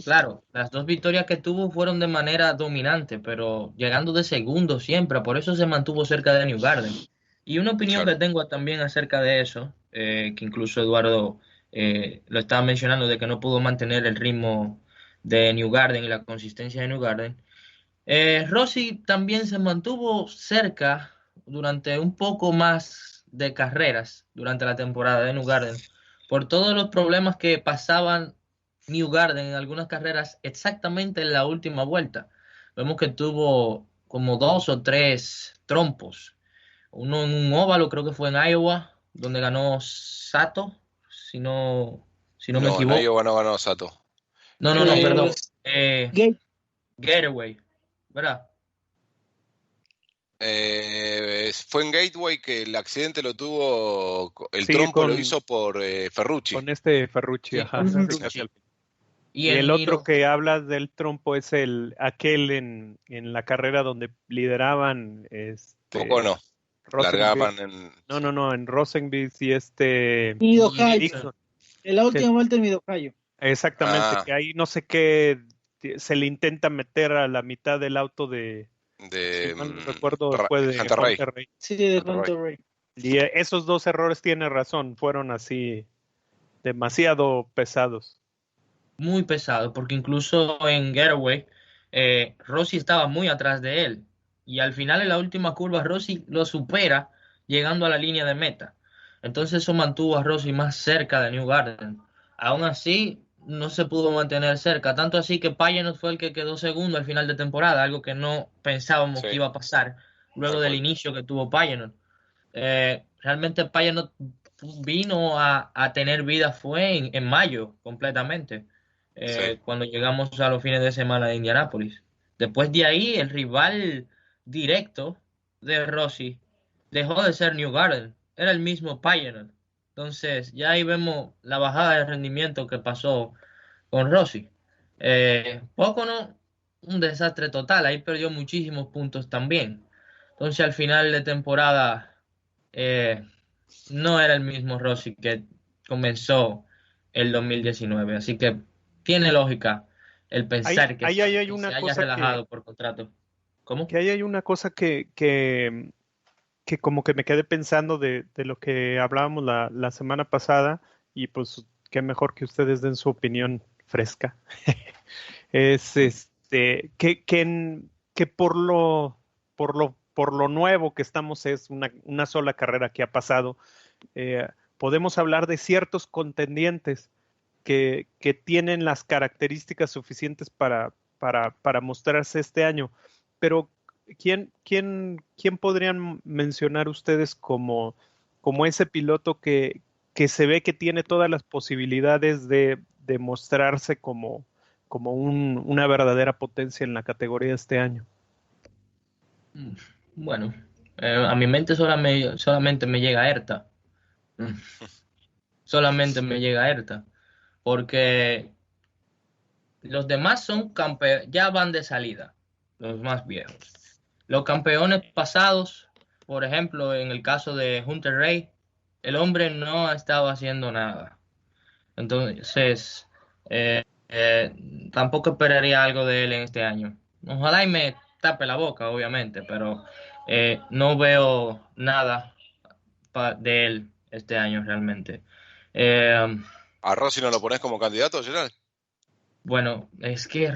Claro, las dos victorias que tuvo fueron de manera dominante, pero llegando de segundo siempre, por eso se mantuvo cerca de New Garden. Y una opinión que Claro. tengo también acerca de eso, que incluso Eduardo lo estaba mencionando, de que no pudo mantener el ritmo de New Garden y la consistencia de New Garden. Rossi también se mantuvo cerca durante un poco más de carreras durante la temporada de New Garden, por todos los problemas que pasaban New Garden en algunas carreras exactamente en la última vuelta. Vemos que tuvo como 2 o 3 trompos. Uno en un óvalo, creo que fue en Iowa, donde ganó Sato, si no, si no me No, en equivoco. Iowa no ganó Sato. No, perdón. Getaway, ¿verdad? Fue en Gateway que el accidente lo tuvo, el Sí, trompo lo hizo por Ferrucci. con Ferrucci, Sí, ajá. con Sí, Ferrucci. casi al final. Y Y el otro no, que hablas del trompo es aquel en la carrera donde lideraban Poco no. Rosenqvist. Largaban en. No, en Rosenqvist y Mid-Ohio. Dixon. En la última Que- vuelta en Mid-Ohio. Exactamente, Ah, que ahí no sé qué se le intenta meter a la mitad del auto si de mal no recuerdo, fue de Hunter Ray. Hunter Ray. Sí, de Hunter Ray. Hunter Ray. Y esos dos errores tiene razón, fueron así demasiado pesados. muy pesado, porque incluso en Getaway, Rossi estaba muy atrás de él. Y al final, en la última curva, Rossi lo supera llegando a la línea de meta. Entonces eso mantuvo a Rossi más cerca de New Garden. Aún así, no se pudo mantener cerca. Tanto así que Pagenaud fue el que quedó segundo al final de temporada, algo que no pensábamos Sí, que iba a pasar luego tal del cual. inicio que tuvo Pagenaud. Realmente Pagenaud vino a tener vida fue en mayo completamente, Sí, cuando llegamos a los fines de semana de Indianápolis. Después de ahí, el rival directo de Rossi dejó de ser New Garden, era el mismo Pagenaud. Entonces, ya ahí vemos la bajada de rendimiento que pasó con Rossi. Poco no, un desastre total, ahí perdió muchísimos puntos también. Entonces, al final de temporada, eh, no era el mismo Rossi que comenzó el 2019. Así que tiene lógica el Ahí, pensar que ahí hay que se una haya cosa relajado por contrato. ¿Cómo? que ahí hay una cosa que como que me quedé pensando de lo que hablábamos la semana pasada, y pues qué mejor que ustedes den su opinión fresca. Es que por lo nuevo que estamos, es una sola carrera que ha pasado. Podemos hablar de ciertos contendientes que tienen las características suficientes para mostrarse este año. Pero, ¿quién podrían mencionar ustedes como ese piloto que se ve que tiene todas las posibilidades de mostrarse como una verdadera potencia en la categoría este año? Mm, Bueno, a mi mente solamente me llega Erta. Mm, Solamente me llega Erta. Porque los demás son campeones, ya van de salida, los más viejos. Los campeones pasados, por ejemplo, en el caso de Hunter Ray, el hombre no ha estado haciendo nada. Entonces, eh, eh, tampoco esperaría algo de él en este año. Ojalá y me tape la boca, obviamente, pero no veo nada de él este año realmente. Eh, ¿A Rossi no lo pones como candidato, Gerald? Bueno, es que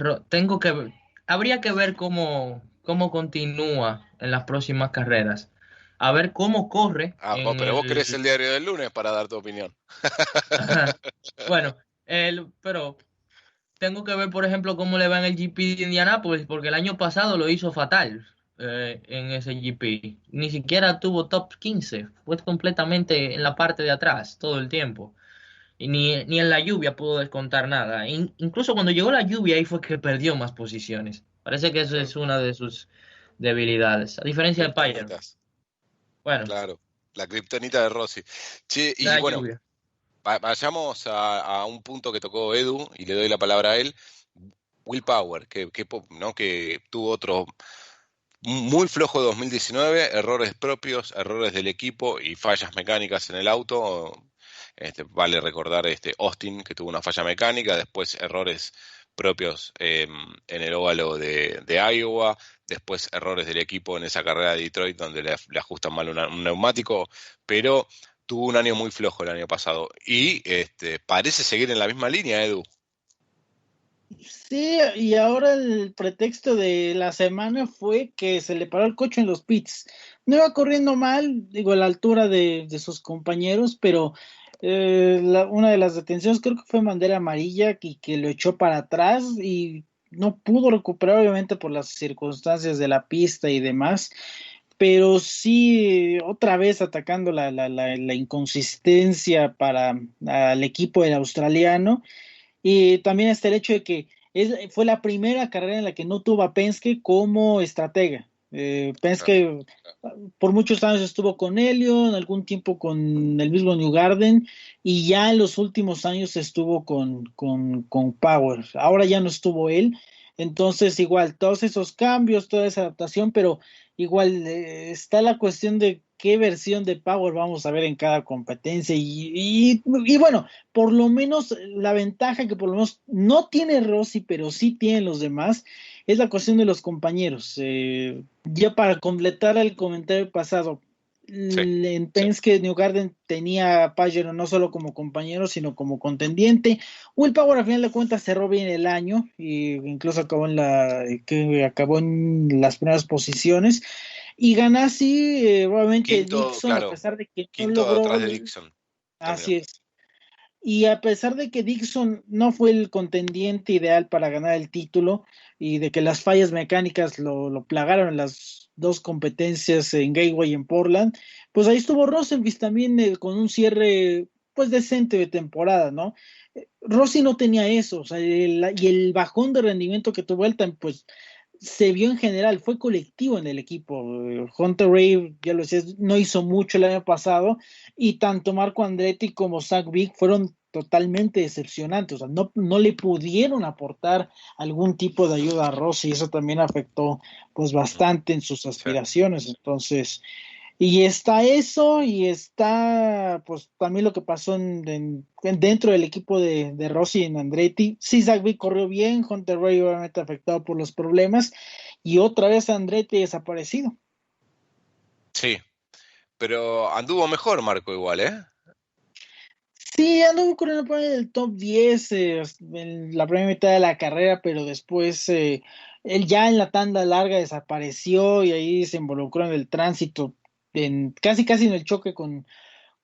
habría que ver cómo continúa en las próximas carreras. A ver cómo corre en Pero vos querés el el... diario del lunes para dar tu opinión. Ajá. Bueno, pero tengo que ver, por ejemplo, cómo le va en el GP de Indianápolis, porque el año pasado lo hizo fatal en ese GP. Ni siquiera tuvo top 15, fue completamente en la parte de atrás todo el tiempo. Y ni en la lluvia pudo descontar nada. Incluso cuando llegó la lluvia, ahí fue que perdió más posiciones. Parece que eso Claro. es una de sus debilidades. A diferencia de Pyron. Kriptonitas, Bueno, claro. La kriptonita de Rossi. Che, y la bueno, lluvia. vayamos a un punto que tocó Edu y le doy la palabra a él. Will Power, ¿no? Que tuvo otro muy flojo 2019, errores propios, errores del equipo y fallas mecánicas en el auto. Vale recordar Austin, que tuvo una falla mecánica, después errores propios en el óvalo de Iowa, después errores del equipo en esa carrera de Detroit donde le ajustan mal un neumático, pero tuvo un año muy flojo el año pasado y parece seguir en la misma línea, Edu. Sí, y ahora el pretexto de la semana fue que se le paró el coche en los pits. No iba corriendo mal, digo, a la altura de sus compañeros, pero Una de las detenciones creo que fue bandera amarilla y que lo echó para atrás y no pudo recuperar obviamente por las circunstancias de la pista y demás, pero sí otra vez atacando la inconsistencia para al equipo del australiano. Y también está el hecho de que fue la primera carrera en la que no tuvo a Penske como estratega. Claro, Penske por muchos años estuvo con Helio, en algún tiempo con el mismo New Garden, y ya en los últimos años estuvo con Power. Ahora ya no estuvo él. Entonces, igual, todos esos cambios, toda esa adaptación, pero igual está la cuestión de qué versión de Power vamos a ver en cada competencia. Y bueno, por lo menos la ventaja que por lo menos no tiene Rossi, pero sí tienen los demás, es la cuestión de los compañeros. Ya para completar el comentario pasado, sí, en sí. Penske New Garden tenía a Pagero no solo como compañero, sino como contendiente. Will Power a final de cuentas cerró bien el año e incluso acabó en las primeras posiciones. Y Ganassi, obviamente Quinto, Dixon, a claro, pesar de que no quinto logró, atrás de Dixon terminó. así es, y a pesar de que Dixon no fue el contendiente ideal para ganar el título y de que las fallas mecánicas lo plagaron en las dos competencias en Gateway y en Portland, pues ahí estuvo Rosenqvist también con un cierre pues decente de temporada, ¿no? Rossi no tenía eso, o sea, y el bajón de rendimiento que tuvo él, pues se vio en general, fue colectivo en el equipo. Hunter Ray, ya lo decías, no hizo mucho el año pasado, y tanto Marco Andretti como Zach Vick fueron totalmente decepcionantes, o sea, no le pudieron aportar algún tipo de ayuda a Rossi, y eso también afectó pues bastante en sus Sí. aspiraciones. Entonces, y está eso, y está pues también lo que pasó dentro del equipo de Rossi en Andretti. Sí, Zach Vick corrió bien, Hunter Ray obviamente afectado por los problemas, y otra vez Andretti desaparecido. Sí, pero anduvo mejor Marco igual, ¿eh? Sí, anduvo corriendo por ahí del top 10 en la primera mitad de la carrera, pero después él ya en la tanda larga desapareció y ahí se involucró en el tránsito, casi en el choque con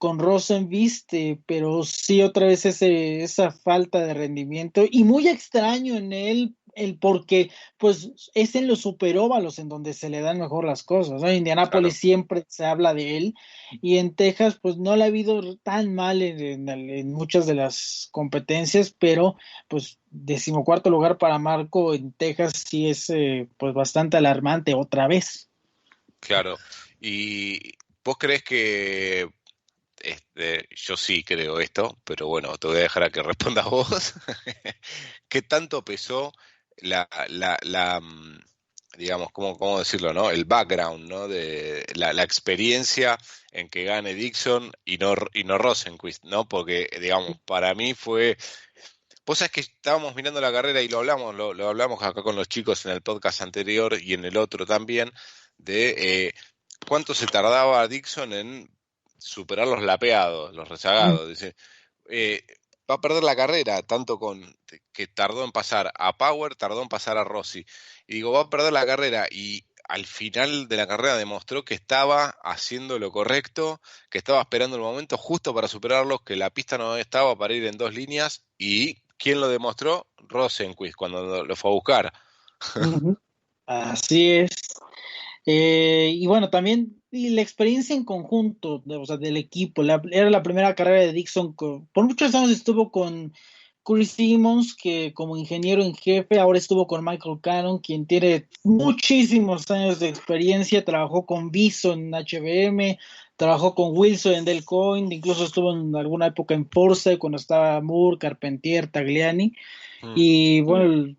Rosenqvist, pero sí otra vez esa falta de rendimiento y muy extraño en él el porque pues es en los superóvalos en donde se le dan mejor las cosas, ¿no? En Claro. Indianápolis siempre se habla de él y en Texas pues no le ha habido tan mal en muchas de las competencias, pero pues 14º lugar para Marco en Texas sí es pues bastante alarmante otra vez. Claro. ¿Y vos crees que, yo sí creo esto, pero bueno, te voy a dejar a que respondas vos? ¿Qué tanto pesó digamos, cómo decirlo, ¿no? El background, ¿no? De la experiencia en que gane Dixon y no Rosenqvist, ¿no? Porque, digamos, para mí fue. Vos sabés que estábamos mirando la carrera y lo hablamos acá con los chicos en el podcast anterior y en el otro también, de cuánto se tardaba Dixon en superar los lapeados, los Mm. rezagados. Dice, eh, va a perder la carrera, tanto con que tardó en pasar a Power, tardó en pasar a Rossi. Y digo, va a perder la carrera y al final de la carrera demostró que estaba haciendo lo correcto, que estaba esperando el momento justo para superarlos, que la pista no estaba para ir en dos líneas. ¿Y quién lo demostró? Rosenqvist, cuando lo fue a buscar. Ujú. Así es. Y bueno, también y la experiencia en conjunto, o sea, del equipo. Era la primera carrera de Dixon. Por muchos años estuvo con Chris Simmons, que como ingeniero en jefe, ahora estuvo con Michael Cannon, quien tiene muchísimos años de experiencia. Trabajó con Bison en HBM, trabajó con Wilson en Delcoin, incluso estuvo en alguna época en Forza cuando estaba Moore, Carpentier, Tagliani. Mm, Y bueno,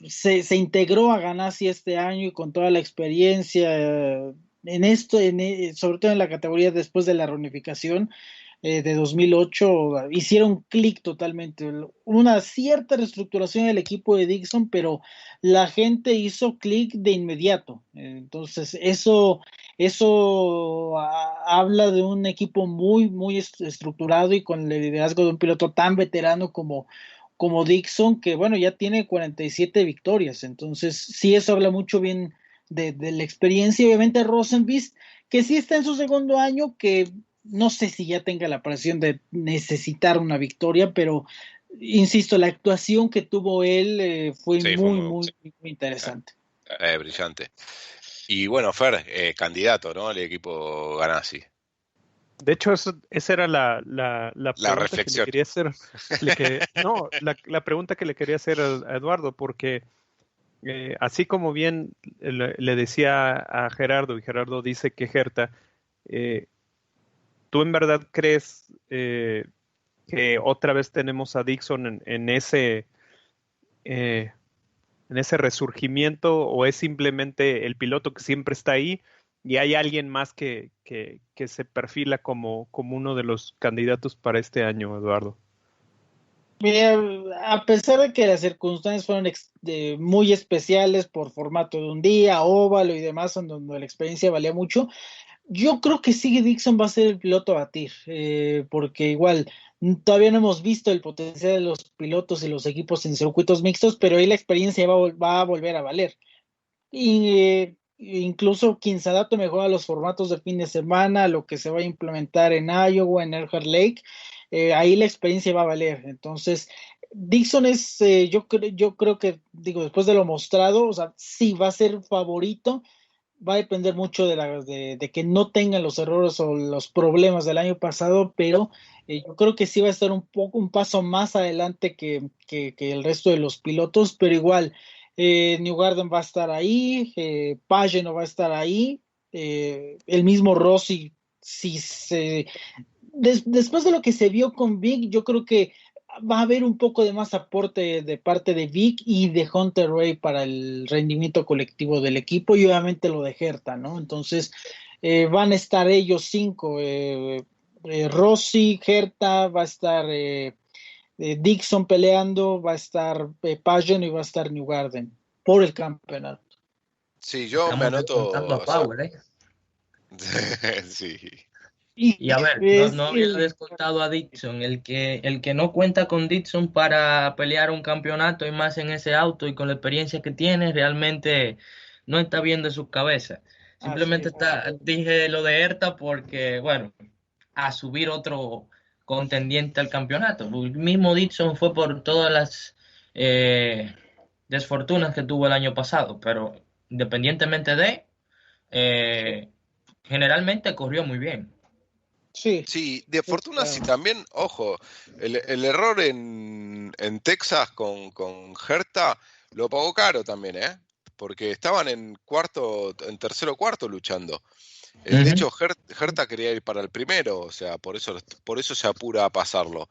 se integró a Ganassi este año y con toda la experiencia en esto, sobre todo en la categoría después de la reunificación de 2008, hicieron clic totalmente. Una cierta reestructuración del equipo de Dixon, pero la gente hizo clic de inmediato. Entonces, eso habla de un equipo muy estructurado y con el liderazgo de un piloto tan veterano como Dixon, que bueno, ya tiene 47 victorias, entonces sí, eso habla mucho bien de la experiencia. Y obviamente Rosenqvist, que sí está en su segundo año, que no sé si ya tenga la presión de necesitar una victoria, pero insisto, la actuación que tuvo él fue Sí, fue muy interesante. brillante. Y bueno, Fer, candidato, ¿no? El equipo Ganassi. De hecho, esa era la La pregunta que le reflexión. quería hacer. La pregunta que le quería hacer a Eduardo, porque así como bien le decía a Gerardo, y Gerardo dice que Hertha, ¿tú en verdad crees que otra vez tenemos a Dixon eh, en ese resurgimiento, o es simplemente el piloto que siempre está ahí y hay alguien más que se perfila como uno de los candidatos para este año, Eduardo? Mira, a pesar de que las circunstancias fueron muy especiales por formato de un día, óvalo y demás, en donde la experiencia valía mucho, yo creo que sigue Dixon va a ser el piloto a batir, porque igual todavía no hemos visto el potencial de los pilotos y los equipos en circuitos mixtos, pero ahí la experiencia va a volver a valer. Y incluso Quinzadato mejora los formatos de fin de semana, lo que se va a implementar en Iowa, en Earhart Lake, ahí la experiencia va a valer. Entonces, Dixon es, yo creo que, digo, después de lo mostrado, o sea, sí va a ser favorito, va a depender mucho de que no tengan los errores o los problemas del año pasado, pero yo creo que sí va a estar un paso más adelante que el resto de los pilotos, pero igual, Newgarden va a estar ahí, Pagenaud va a estar ahí, el mismo Rossi, si se, después de lo que se vio con Vic, yo creo que va a haber un poco de más aporte de parte de Vic y de Hunter Ray para el rendimiento colectivo del equipo y obviamente lo de Hertha, ¿no? Entonces van a estar ellos cinco, Rossi, Hertha, va a estar Dixon peleando, va a estar Pagenaud y va a estar Newgarden por el campeonato. Sí, yo me Estamos anoto, descontando a o sea, Power, ¿eh? sí. Y a ver, no había descontado a Dixon, el que no cuenta con Dixon para pelear un campeonato y más en ese auto y con la experiencia que tiene, realmente no está bien de su cabeza. Así Simplemente es. dije lo de Herta porque, bueno, a subir otro contendiente al campeonato. El mismo Dixon fue por todas las eh, desfortunas que tuvo el año pasado, pero independientemente eh, generalmente corrió muy bien. Sí, Sí, de sí, fortuna sí claro. también, ojo, el error en Texas con Hertha lo pagó caro también, ¿eh? Porque estaban en cuarto, en tercero cuarto luchando. De Ujú. hecho, Hertha quería ir para el primero, o sea, por eso se apura a pasarlo.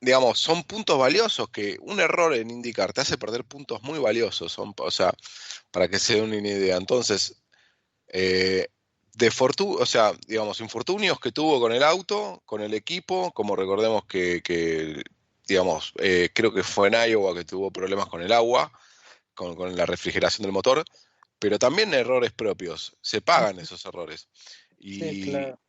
Digamos, son puntos valiosos que un error en IndyCar te hace perder puntos muy valiosos, o sea, para que se den una idea. Entonces, eh, o sea, digamos, infortunios que tuvo con el auto, con el equipo, como recordemos digamos, creo que fue en Iowa que tuvo problemas con el agua, con la refrigeración del motor, pero también errores propios, se pagan esos errores. Sí, Y claro.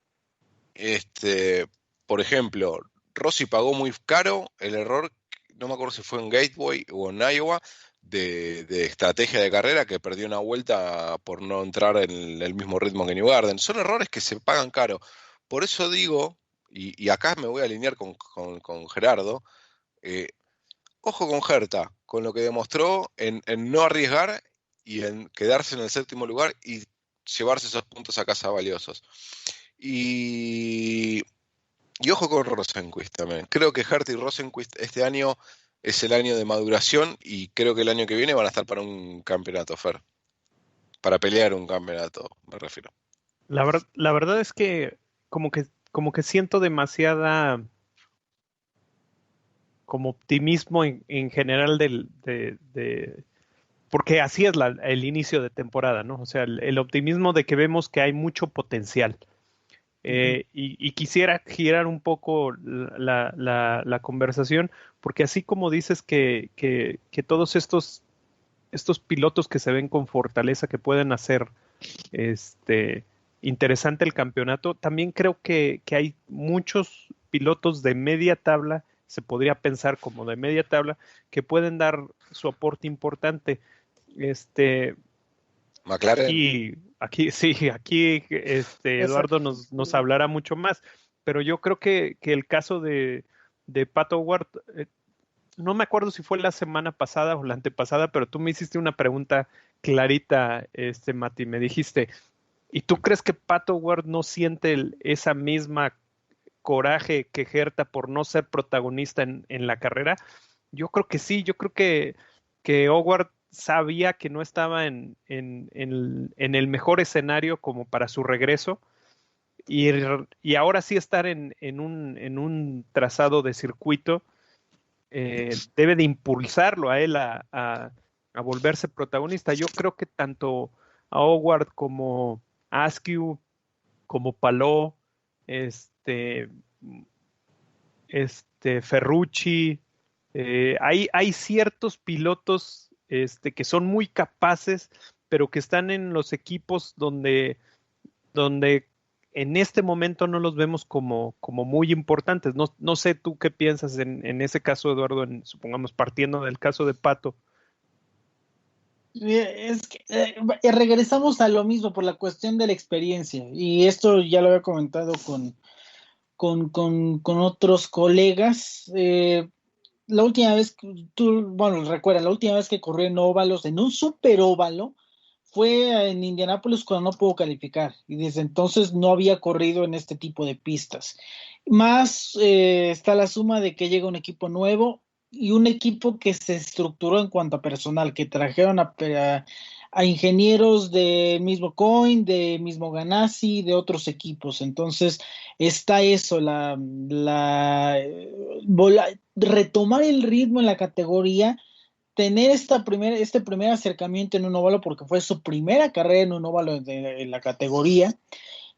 este, por ejemplo, Rossi pagó muy caro el error, no me acuerdo si fue en Gateway o en Iowa, de estrategia de carrera que perdió una vuelta por no entrar en el mismo ritmo que Newgarden. Son errores que se pagan caro. Por eso digo, y acá me voy a alinear con Gerardo, eh, ojo con Herta, con lo que demostró en no arriesgar y en quedarse en el séptimo lugar y llevarse esos puntos a casa valiosos. Y, y ojo con Rosenquist también. Creo que Herta y Rosenquist este año es el año de maduración y creo que el año que viene van a estar para un campeonato, Fer. Para pelear un campeonato, me refiero. La verdad es que como que, como que siento demasiada como optimismo en general porque así es el inicio de temporada, ¿no? O sea, el optimismo de que vemos que hay mucho potencial. Ujú. Y quisiera girar un poco la conversación, porque así como dices que todos estos pilotos que se ven con fortaleza, que pueden hacer este, interesante el campeonato, también creo que hay muchos pilotos de media tabla, se podría pensar como de media tabla, que pueden dar su aporte importante. Este, McLaren, y Aquí sí, aquí Eduardo nos hablará mucho más, pero yo creo que el caso de Pat Howard, no me acuerdo si fue la semana pasada o la antepasada, pero tú me hiciste una pregunta clarita, Mati, me dijiste, ¿y tú crees que Pat Howard no siente esa misma coraje que Herta por no ser protagonista en la carrera? Yo creo que sí, yo creo que Howard sabía que no estaba en el mejor escenario como para su regreso y ahora sí estar en un trazado de circuito debe de impulsarlo a él a volverse protagonista. Yo creo que tanto a Howard como a Askew, como Palou, este, Ferrucci, hay ciertos pilotos que son muy capaces, pero que están en los equipos donde en este momento no los vemos como muy importantes. No sé tú qué piensas en ese caso, Eduardo, supongamos partiendo del caso de Pato. Es que regresamos a lo mismo por la cuestión de la experiencia, y esto ya lo había comentado con otros colegas. La última vez que recuerda, la última vez que corrió en óvalos, en un super óvalo, fue en Indianápolis cuando no pudo calificar, y desde entonces no había corrido en este tipo de pistas. Más está la suma de que llega un equipo nuevo y un equipo que se estructuró en cuanto a personal, que trajeron a ingenieros de mismo Coin, de mismo Ganassi, de otros equipos. Entonces está eso, retomar el ritmo en la categoría, tener este primer acercamiento en un óvalo, porque fue su primera carrera en un óvalo en la categoría,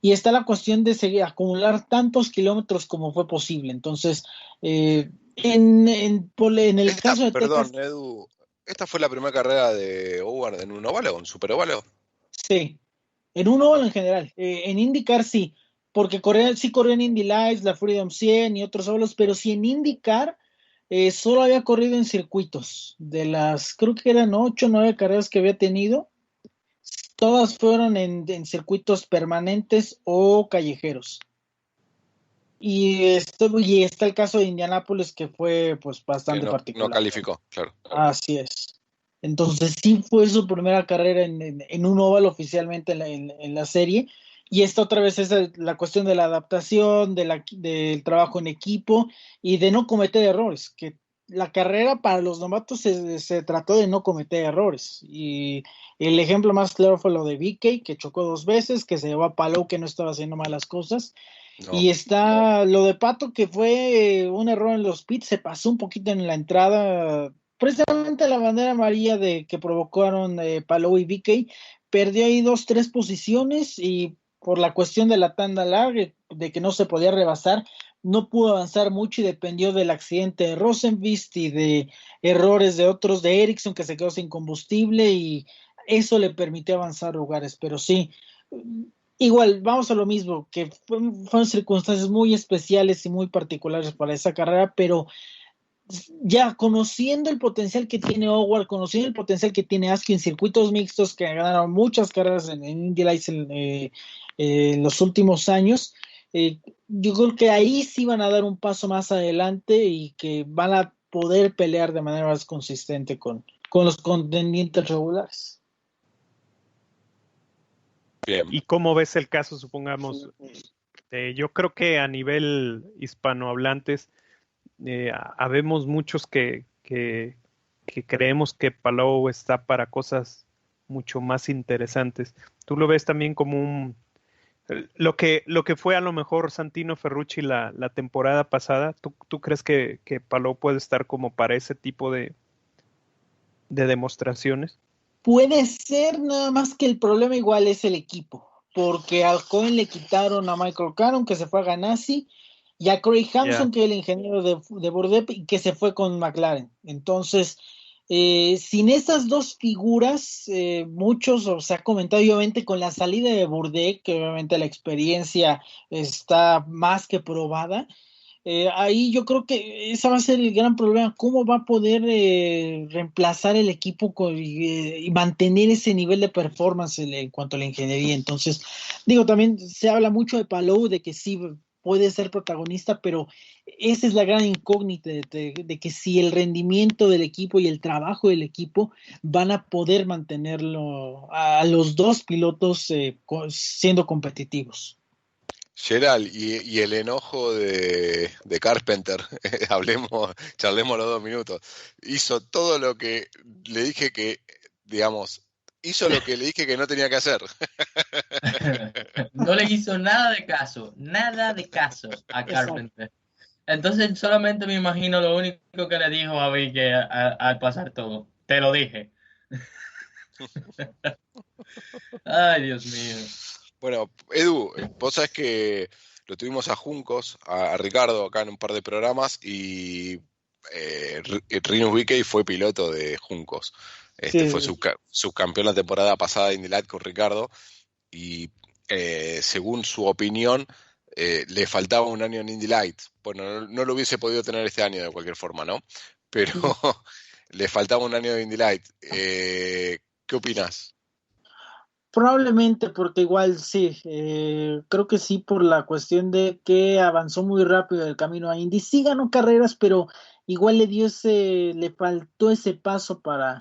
y está la cuestión de seguir, acumular tantos kilómetros como fue posible. Entonces, en el caso de Perdón, Texas, Edu, ¿esta fue la primera carrera de Howard en un óvalo, un super óvalo? sí, en un óvalo en general. En IndyCar sí, porque sí corrió en Indy Lights, la Freedom 100 y otros óvalos, pero sí en IndyCar solo había corrido en circuitos. De las, creo que eran 8 o 9 carreras que había tenido, todas fueron en circuitos permanentes o callejeros. Y está el caso de Indianápolis, que fue pues Que bastante no particular. calificó, claro. Así es. Entonces sí fue su primera carrera en un óvalo oficialmente en la serie. Y esta otra vez es la cuestión de la adaptación, del trabajo en equipo y de no cometer errores, que la carrera para los novatos se trató de no cometer errores. Y el ejemplo más claro fue lo de VK, que chocó 2 veces, que se llevó a Palou, que no estaba haciendo malas cosas. No. Y está lo de Pato, que fue un error en los pits, se pasó un poquito en la entrada, precisamente la bandera amarilla que provocaron Palou y VK, perdió ahí 2, 3 posiciones, y por la cuestión de la tanda larga, de que no se podía rebasar, no pudo avanzar mucho y dependió del accidente de Rosenqvist y de errores de otros, de Ericsson, que se quedó sin combustible, y eso le permitió avanzar lugares. Pero sí, igual, vamos a lo mismo, que fueron circunstancias muy especiales y muy particulares para esa carrera, pero ya conociendo el potencial que tiene Howard, conociendo el potencial que tiene Askew en circuitos mixtos, que ganaron muchas carreras en Indy Lights en los últimos años, yo creo que ahí sí van a dar un paso más adelante y que van a poder pelear de manera más consistente con los contendientes regulares. Bien. ¿Y cómo ves el caso, supongamos? Yo creo que a nivel hispanohablantes, habemos muchos que creemos que Palou está para cosas mucho más interesantes. ¿Tú lo ves también como lo que fue a lo mejor Santino Ferrucci la temporada pasada? ¿Tú crees que Palou puede estar como para ese tipo de demostraciones? Puede ser, nada más que el problema igual es el equipo, porque al Cohen le quitaron a Michael Cannon, que se fue a Ganassi, y a Craig Hampson, que es el ingeniero de Bourdais, y que se fue con McLaren. Entonces, sin esas dos figuras, muchos, se ha comentado, obviamente con la salida de Bourdais, que obviamente la experiencia está más que probada, Ahí yo creo que ese va a ser el gran problema, cómo va a poder reemplazar el equipo y mantener ese nivel de performance en cuanto a la ingeniería. Entonces, digo, también se habla mucho de Palou, de que sí puede ser protagonista, pero esa es la gran incógnita de que si el rendimiento del equipo y el trabajo del equipo van a poder mantenerlo a los dos pilotos siendo competitivos. Gerald, y el enojo de Carpenter, charlemos los 2 minutos, hizo todo lo que le dije que, digamos, hizo lo que le dije que no tenía que hacer. No le hizo nada de caso a Carpenter. Entonces solamente me imagino lo único que le dijo a Vicky al pasar todo. Te lo dije. Ay, Dios mío. Bueno, Edu, vos sabés que lo tuvimos a Juncos, a Ricardo acá en un par de programas y Rinus VeeKay fue piloto de Juncos. Sí, Fue subcampeón la temporada pasada de Indy Light con Ricardo y según su opinión le faltaba un año en Indy Light. Bueno, no lo hubiese podido tener este año de cualquier forma, ¿no? Pero le faltaba un año de Indy Light. ¿Qué opinás? probablemente, porque igual sí, creo que sí por la cuestión de que avanzó muy rápido el camino a Indy. Sí ganó carreras, pero igual le faltó ese paso para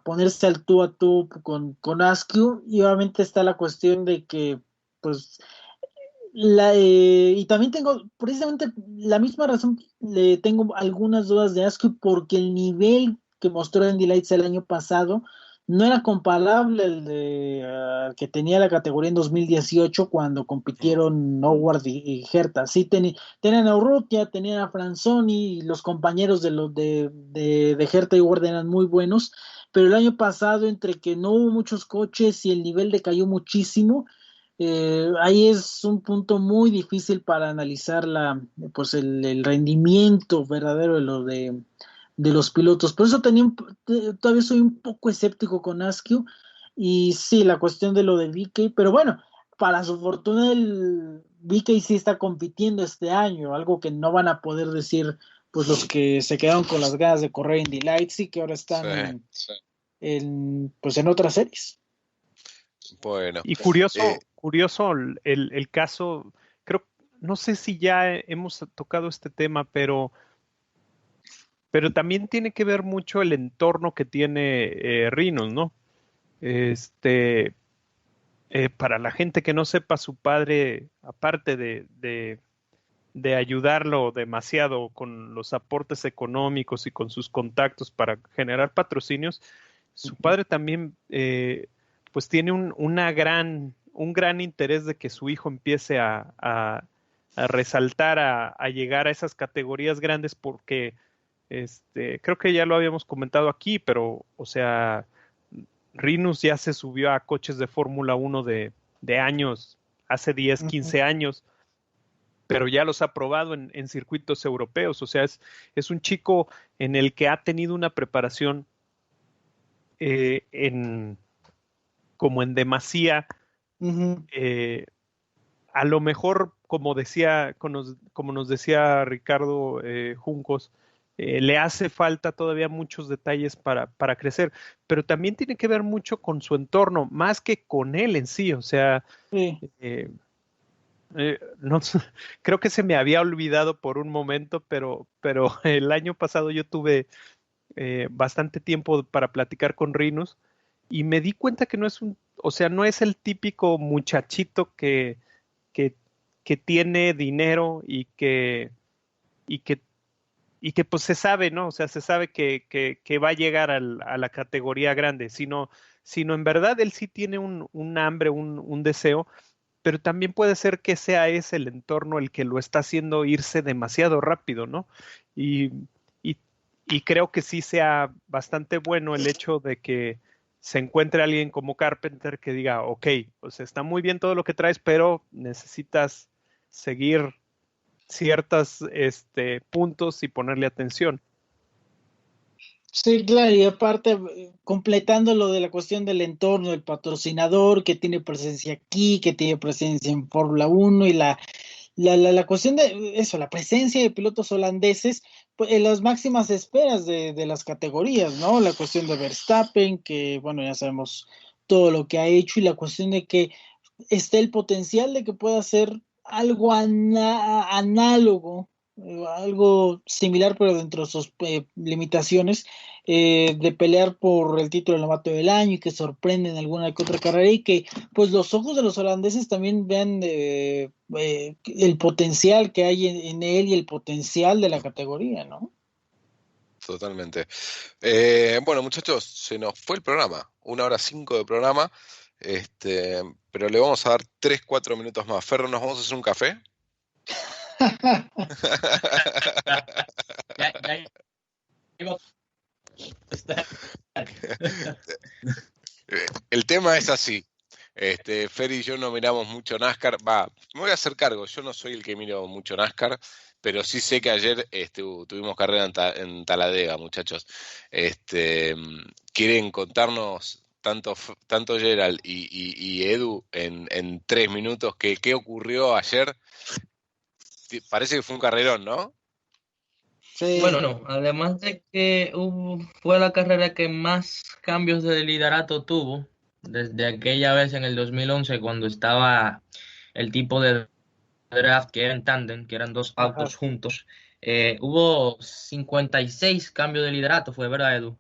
ponerse al tú a tú con Askew. Y obviamente está la cuestión de que, pues, y también tengo, precisamente la misma razón, le tengo algunas dudas de Askew porque el nivel que mostró en Delights el año pasado no era comparable al que tenía la categoría en 2018 cuando compitieron Howard y Herta. Sí, tenían a Urrutia, tenían a Franzoni y los compañeros de Herta y Howard eran muy buenos, pero el año pasado entre que no hubo muchos coches y el nivel decayó muchísimo. Ahí es un punto muy difícil para analizar pues el rendimiento verdadero de los pilotos. Por eso todavía soy un poco escéptico con Askew. Y sí, la cuestión de lo de VeeKay, pero bueno, para su fortuna el VeeKay sí está compitiendo este año, algo que no van a poder decir pues los que se quedaron con las ganas de correr en Delights y que ahora están Sí. pues en otras series. Bueno. Y curioso el caso, creo, no sé si ya hemos tocado este tema, pero también tiene que ver mucho el entorno que tiene Rinus, ¿no? Para la gente que no sepa, su padre, aparte de ayudarlo demasiado con los aportes económicos y con sus contactos para generar patrocinios, su padre también pues tiene un gran interés de que su hijo empiece a resaltar, a llegar a esas categorías grandes porque creo que ya lo habíamos comentado aquí, pero o sea, Rinus ya se subió a coches de Fórmula 1 de años, hace 10, 15 años, pero ya los ha probado en circuitos europeos. O sea, es un chico en el que ha tenido una preparación como en demasía. A lo mejor, como nos decía Ricardo Juncos, le hace falta todavía muchos detalles para crecer, pero también tiene que ver mucho con su entorno, más que con él en sí. O sea, Sí. no, creo que se me había olvidado por un momento, pero el año pasado yo tuve bastante tiempo para platicar con Rinus y me di cuenta que no es el típico muchachito que tiene dinero y que pues se sabe, ¿no? O sea, se sabe que va a llegar a la categoría grande, sino en verdad él sí tiene un hambre, un deseo, pero también puede ser que sea ese el entorno el que lo está haciendo irse demasiado rápido, ¿no? Y, y, y creo que sí sea bastante bueno el hecho de que se encuentre alguien como Carpenter que diga, ok, pues está muy bien todo lo que traes, pero necesitas seguir ciertos puntos y ponerle atención. Sí, claro, y aparte, completando lo de la cuestión del entorno, el patrocinador que tiene presencia aquí, que tiene presencia en Fórmula 1 y la cuestión de eso, la presencia de pilotos holandeses, pues, en las máximas esperas de las categorías, ¿no? La cuestión de Verstappen, que bueno, ya sabemos todo lo que ha hecho, y la cuestión de que está el potencial de que pueda ser algo análogo, algo similar, pero dentro de sus limitaciones, de pelear por el título de novato del año y que sorprende en alguna que otra carrera, y que pues los ojos de los holandeses también vean el potencial que hay en él y el potencial de la categoría, ¿no? Totalmente. Bueno, muchachos, se nos fue el programa. 1 hora 5 de programa. Pero le vamos a dar 3, 4 minutos más. Ferro, ¿nos vamos a hacer un café? Ya iba a estar. El tema es así. Fer y yo no miramos mucho NASCAR. Va, me voy a hacer cargo. Yo no soy el que miro mucho NASCAR, pero sí sé que ayer tuvimos carrera en Talladega, muchachos. ¿Quieren contarnos tanto Gerald y Edu en 3 minutos qué ocurrió ayer? Parece que fue un carrerón, ¿no? Sí. Bueno, no, además de que fue la carrera que más cambios de liderato tuvo desde aquella vez en el 2011 cuando estaba el tipo de draft que era en tándem, que eran dos Ajá. autos juntos. Hubo 56 cambios de liderato, fue verdad, Edu.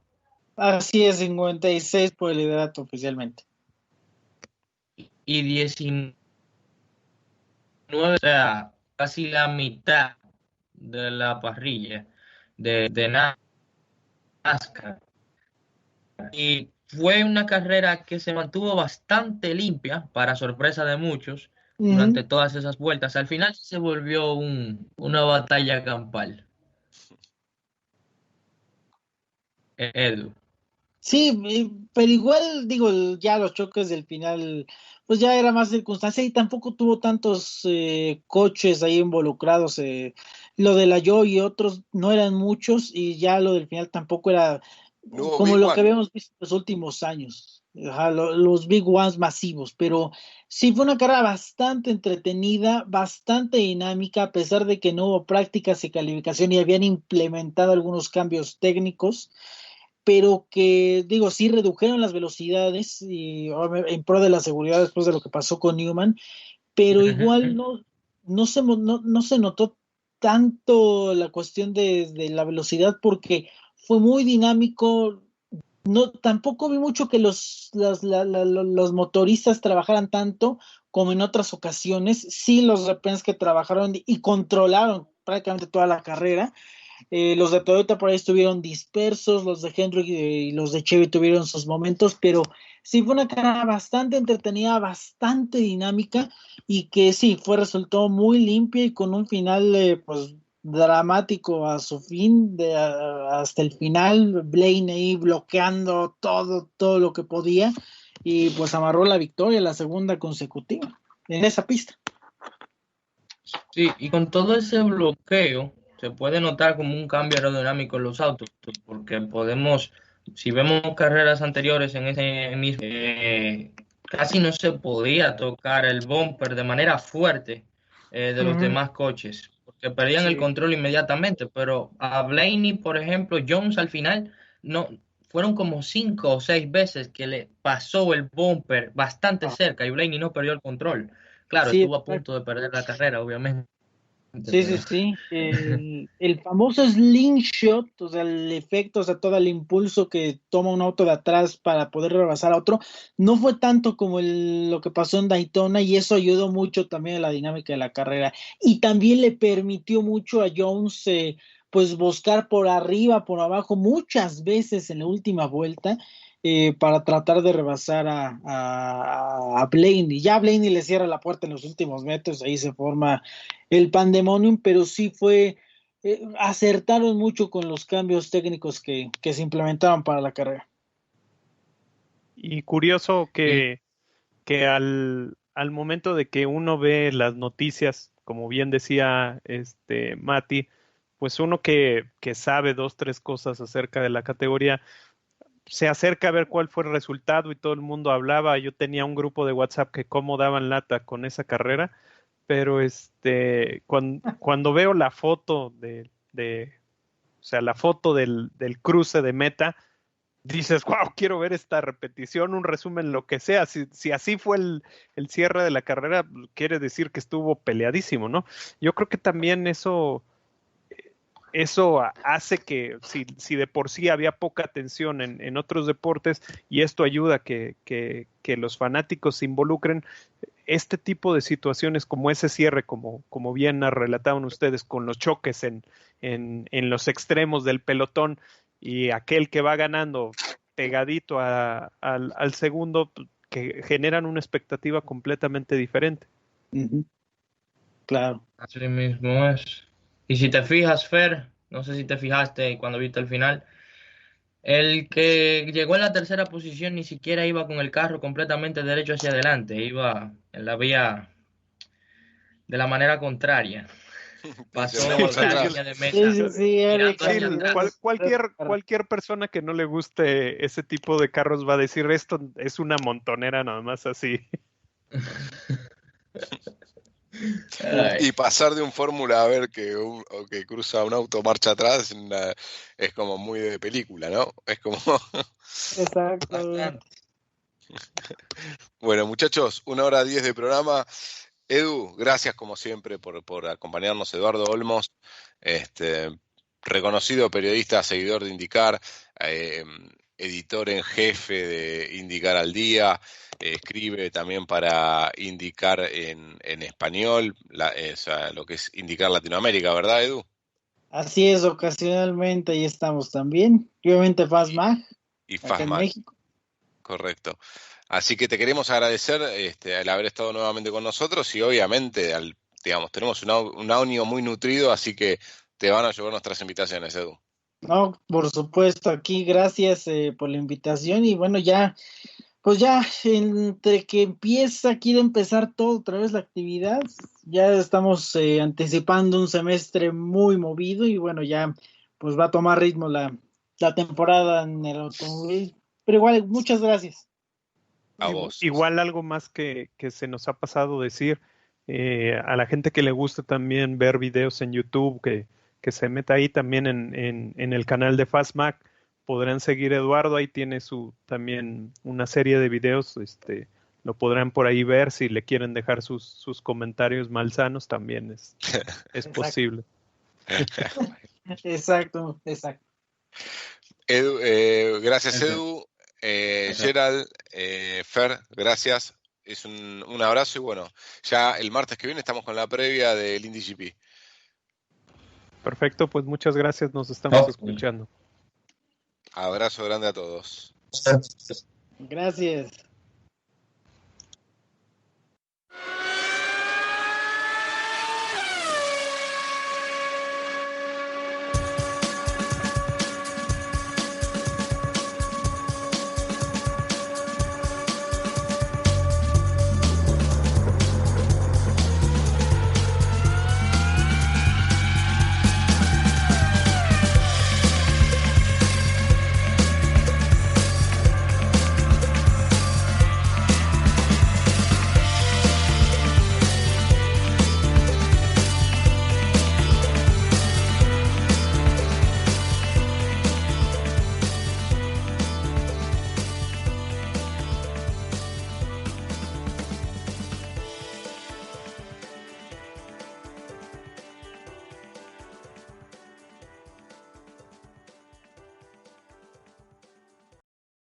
Así es, 56 por el liderato oficialmente. Y 19, o sea, casi la mitad de la parrilla de NASCAR. Y fue una carrera que se mantuvo bastante limpia, para sorpresa de muchos, Ujú. durante todas esas vueltas. Al final se volvió una batalla campal. Edu. Sí, pero igual, digo, ya los choques del final, pues ya era más circunstancia, y tampoco tuvo tantos coches ahí involucrados. Lo de la Yo y otros no eran muchos, y ya lo del final tampoco era No hubo como Big lo que One. habíamos visto en los últimos años. Ajá, los Big Ones masivos, pero sí fue una carrera bastante entretenida, bastante dinámica, a pesar de que no hubo prácticas y calificación y habían implementado algunos cambios técnicos, pero que, digo, sí redujeron las velocidades y en pro de la seguridad después de lo que pasó con Newman, pero igual no se notó tanto la cuestión de la velocidad, porque fue muy dinámico. No, tampoco vi mucho que los motoristas trabajaran tanto como en otras ocasiones. Sí, los Red que trabajaron y controlaron prácticamente toda la carrera. Los de Toyota por ahí estuvieron dispersos, los de Hendrick y los de Chevy tuvieron sus momentos, pero sí fue una carrera bastante entretenida, bastante dinámica, y que sí, resultó muy limpia y con un final pues dramático a su fin, hasta el final, Blaine ahí bloqueando todo lo que podía, y pues amarró la victoria, la segunda consecutiva en esa pista. Sí, y con todo ese bloqueo se puede notar como un cambio aerodinámico en los autos, porque podemos, si vemos carreras anteriores en ese mismo, casi no se podía tocar el bumper de manera fuerte de los Ujú. demás coches, porque perdían el Sí. control inmediatamente. Pero a Blaney, por ejemplo, Jones al final, no, fueron como 5 o 6 veces que le pasó el bumper bastante cerca y Blaney no perdió el control. Claro, Sí, estuvo a punto exacto. de perder la carrera, obviamente, Sí, sí, pero sí. El famoso slingshot, o sea, el efecto, o sea, todo el impulso que toma un auto de atrás para poder rebasar a otro, no fue tanto como lo que pasó en Daytona, y eso ayudó mucho también a la dinámica de la carrera. Y también le permitió mucho a Jones, pues, buscar por arriba, por abajo, muchas veces en la última vuelta, para tratar de rebasar a Blaney. Ya Blaney le cierra la puerta en los últimos metros, ahí se forma el pandemonium, pero sí acertaron mucho con los cambios técnicos que se implementaron para la carrera. Y curioso y que al momento de que uno ve las noticias, como bien decía Mati, pues uno que sabe dos, tres cosas acerca de la categoría, se acerca a ver cuál fue el resultado y todo el mundo hablaba. Yo tenía un grupo de WhatsApp que cómo daban lata con esa carrera, pero cuando veo la foto o sea, la foto del cruce de meta, dices, wow, quiero ver esta repetición, un resumen, lo que sea. Si así fue el cierre de la carrera, quiere decir que estuvo peleadísimo, ¿no? Yo creo que también eso hace que, si de por sí había poca atención en otros deportes, y esto ayuda a que los fanáticos se involucren, este tipo de situaciones como ese cierre, como bien relataban ustedes, con los choques en los extremos del pelotón y aquel que va ganando pegadito al segundo, que generan una expectativa completamente diferente. Uh-huh. Claro. Así mismo es. Y si te fijas, Fer, no sé si te fijaste cuando viste el final, el que llegó en la tercera posición ni siquiera iba con el carro completamente derecho hacia adelante, iba en la vía de la manera contraria. Pasó la línea de meta mirando hacia atrás. Cualquier persona que no le guste ese tipo de carros va a decir, esto es una montonera nada más así. Y pasar de un Fórmula a ver que cruza un auto marcha atrás es como muy de película, ¿no? Es como... Exacto. Bueno, muchachos, 1:10 de programa. Edu, gracias como siempre por acompañarnos. Eduardo Olmos, reconocido periodista, seguidor de IndyCar, editor en jefe de IndyCar al Día, escribe también para IndyCar en español, o sea, lo que es IndyCar Latinoamérica, ¿verdad, Edu? Así es, ocasionalmente ahí estamos también. Y obviamente FastMag, Y acá en FastMag, México. correcto. Así que te queremos agradecer al haber estado nuevamente con nosotros y obviamente, digamos, tenemos un audio muy nutrido, así que te van a llevar nuestras invitaciones, Edu. No, por supuesto, aquí gracias por la invitación y bueno, ya, pues ya entre que quiere empezar todo otra vez la actividad, ya estamos anticipando un semestre muy movido y bueno, ya pues va a tomar ritmo la temporada en el automóvil, pero igual, muchas gracias. A vos. Igual algo más que se nos ha pasado decir, a la gente que le gusta también ver videos en YouTube, que se meta ahí también en el canal de FastMag, podrán seguir a Eduardo, ahí tiene también una serie de videos, lo podrán por ahí ver, si le quieren dejar sus comentarios malsanos, también es posible. Exacto. Edu, gracias, Edu. Gerald, Fer, gracias. Es un abrazo y bueno, ya el martes que viene estamos con la previa del Indy GP. Perfecto, pues muchas gracias, nos estamos escuchando. Abrazo grande a todos. Gracias.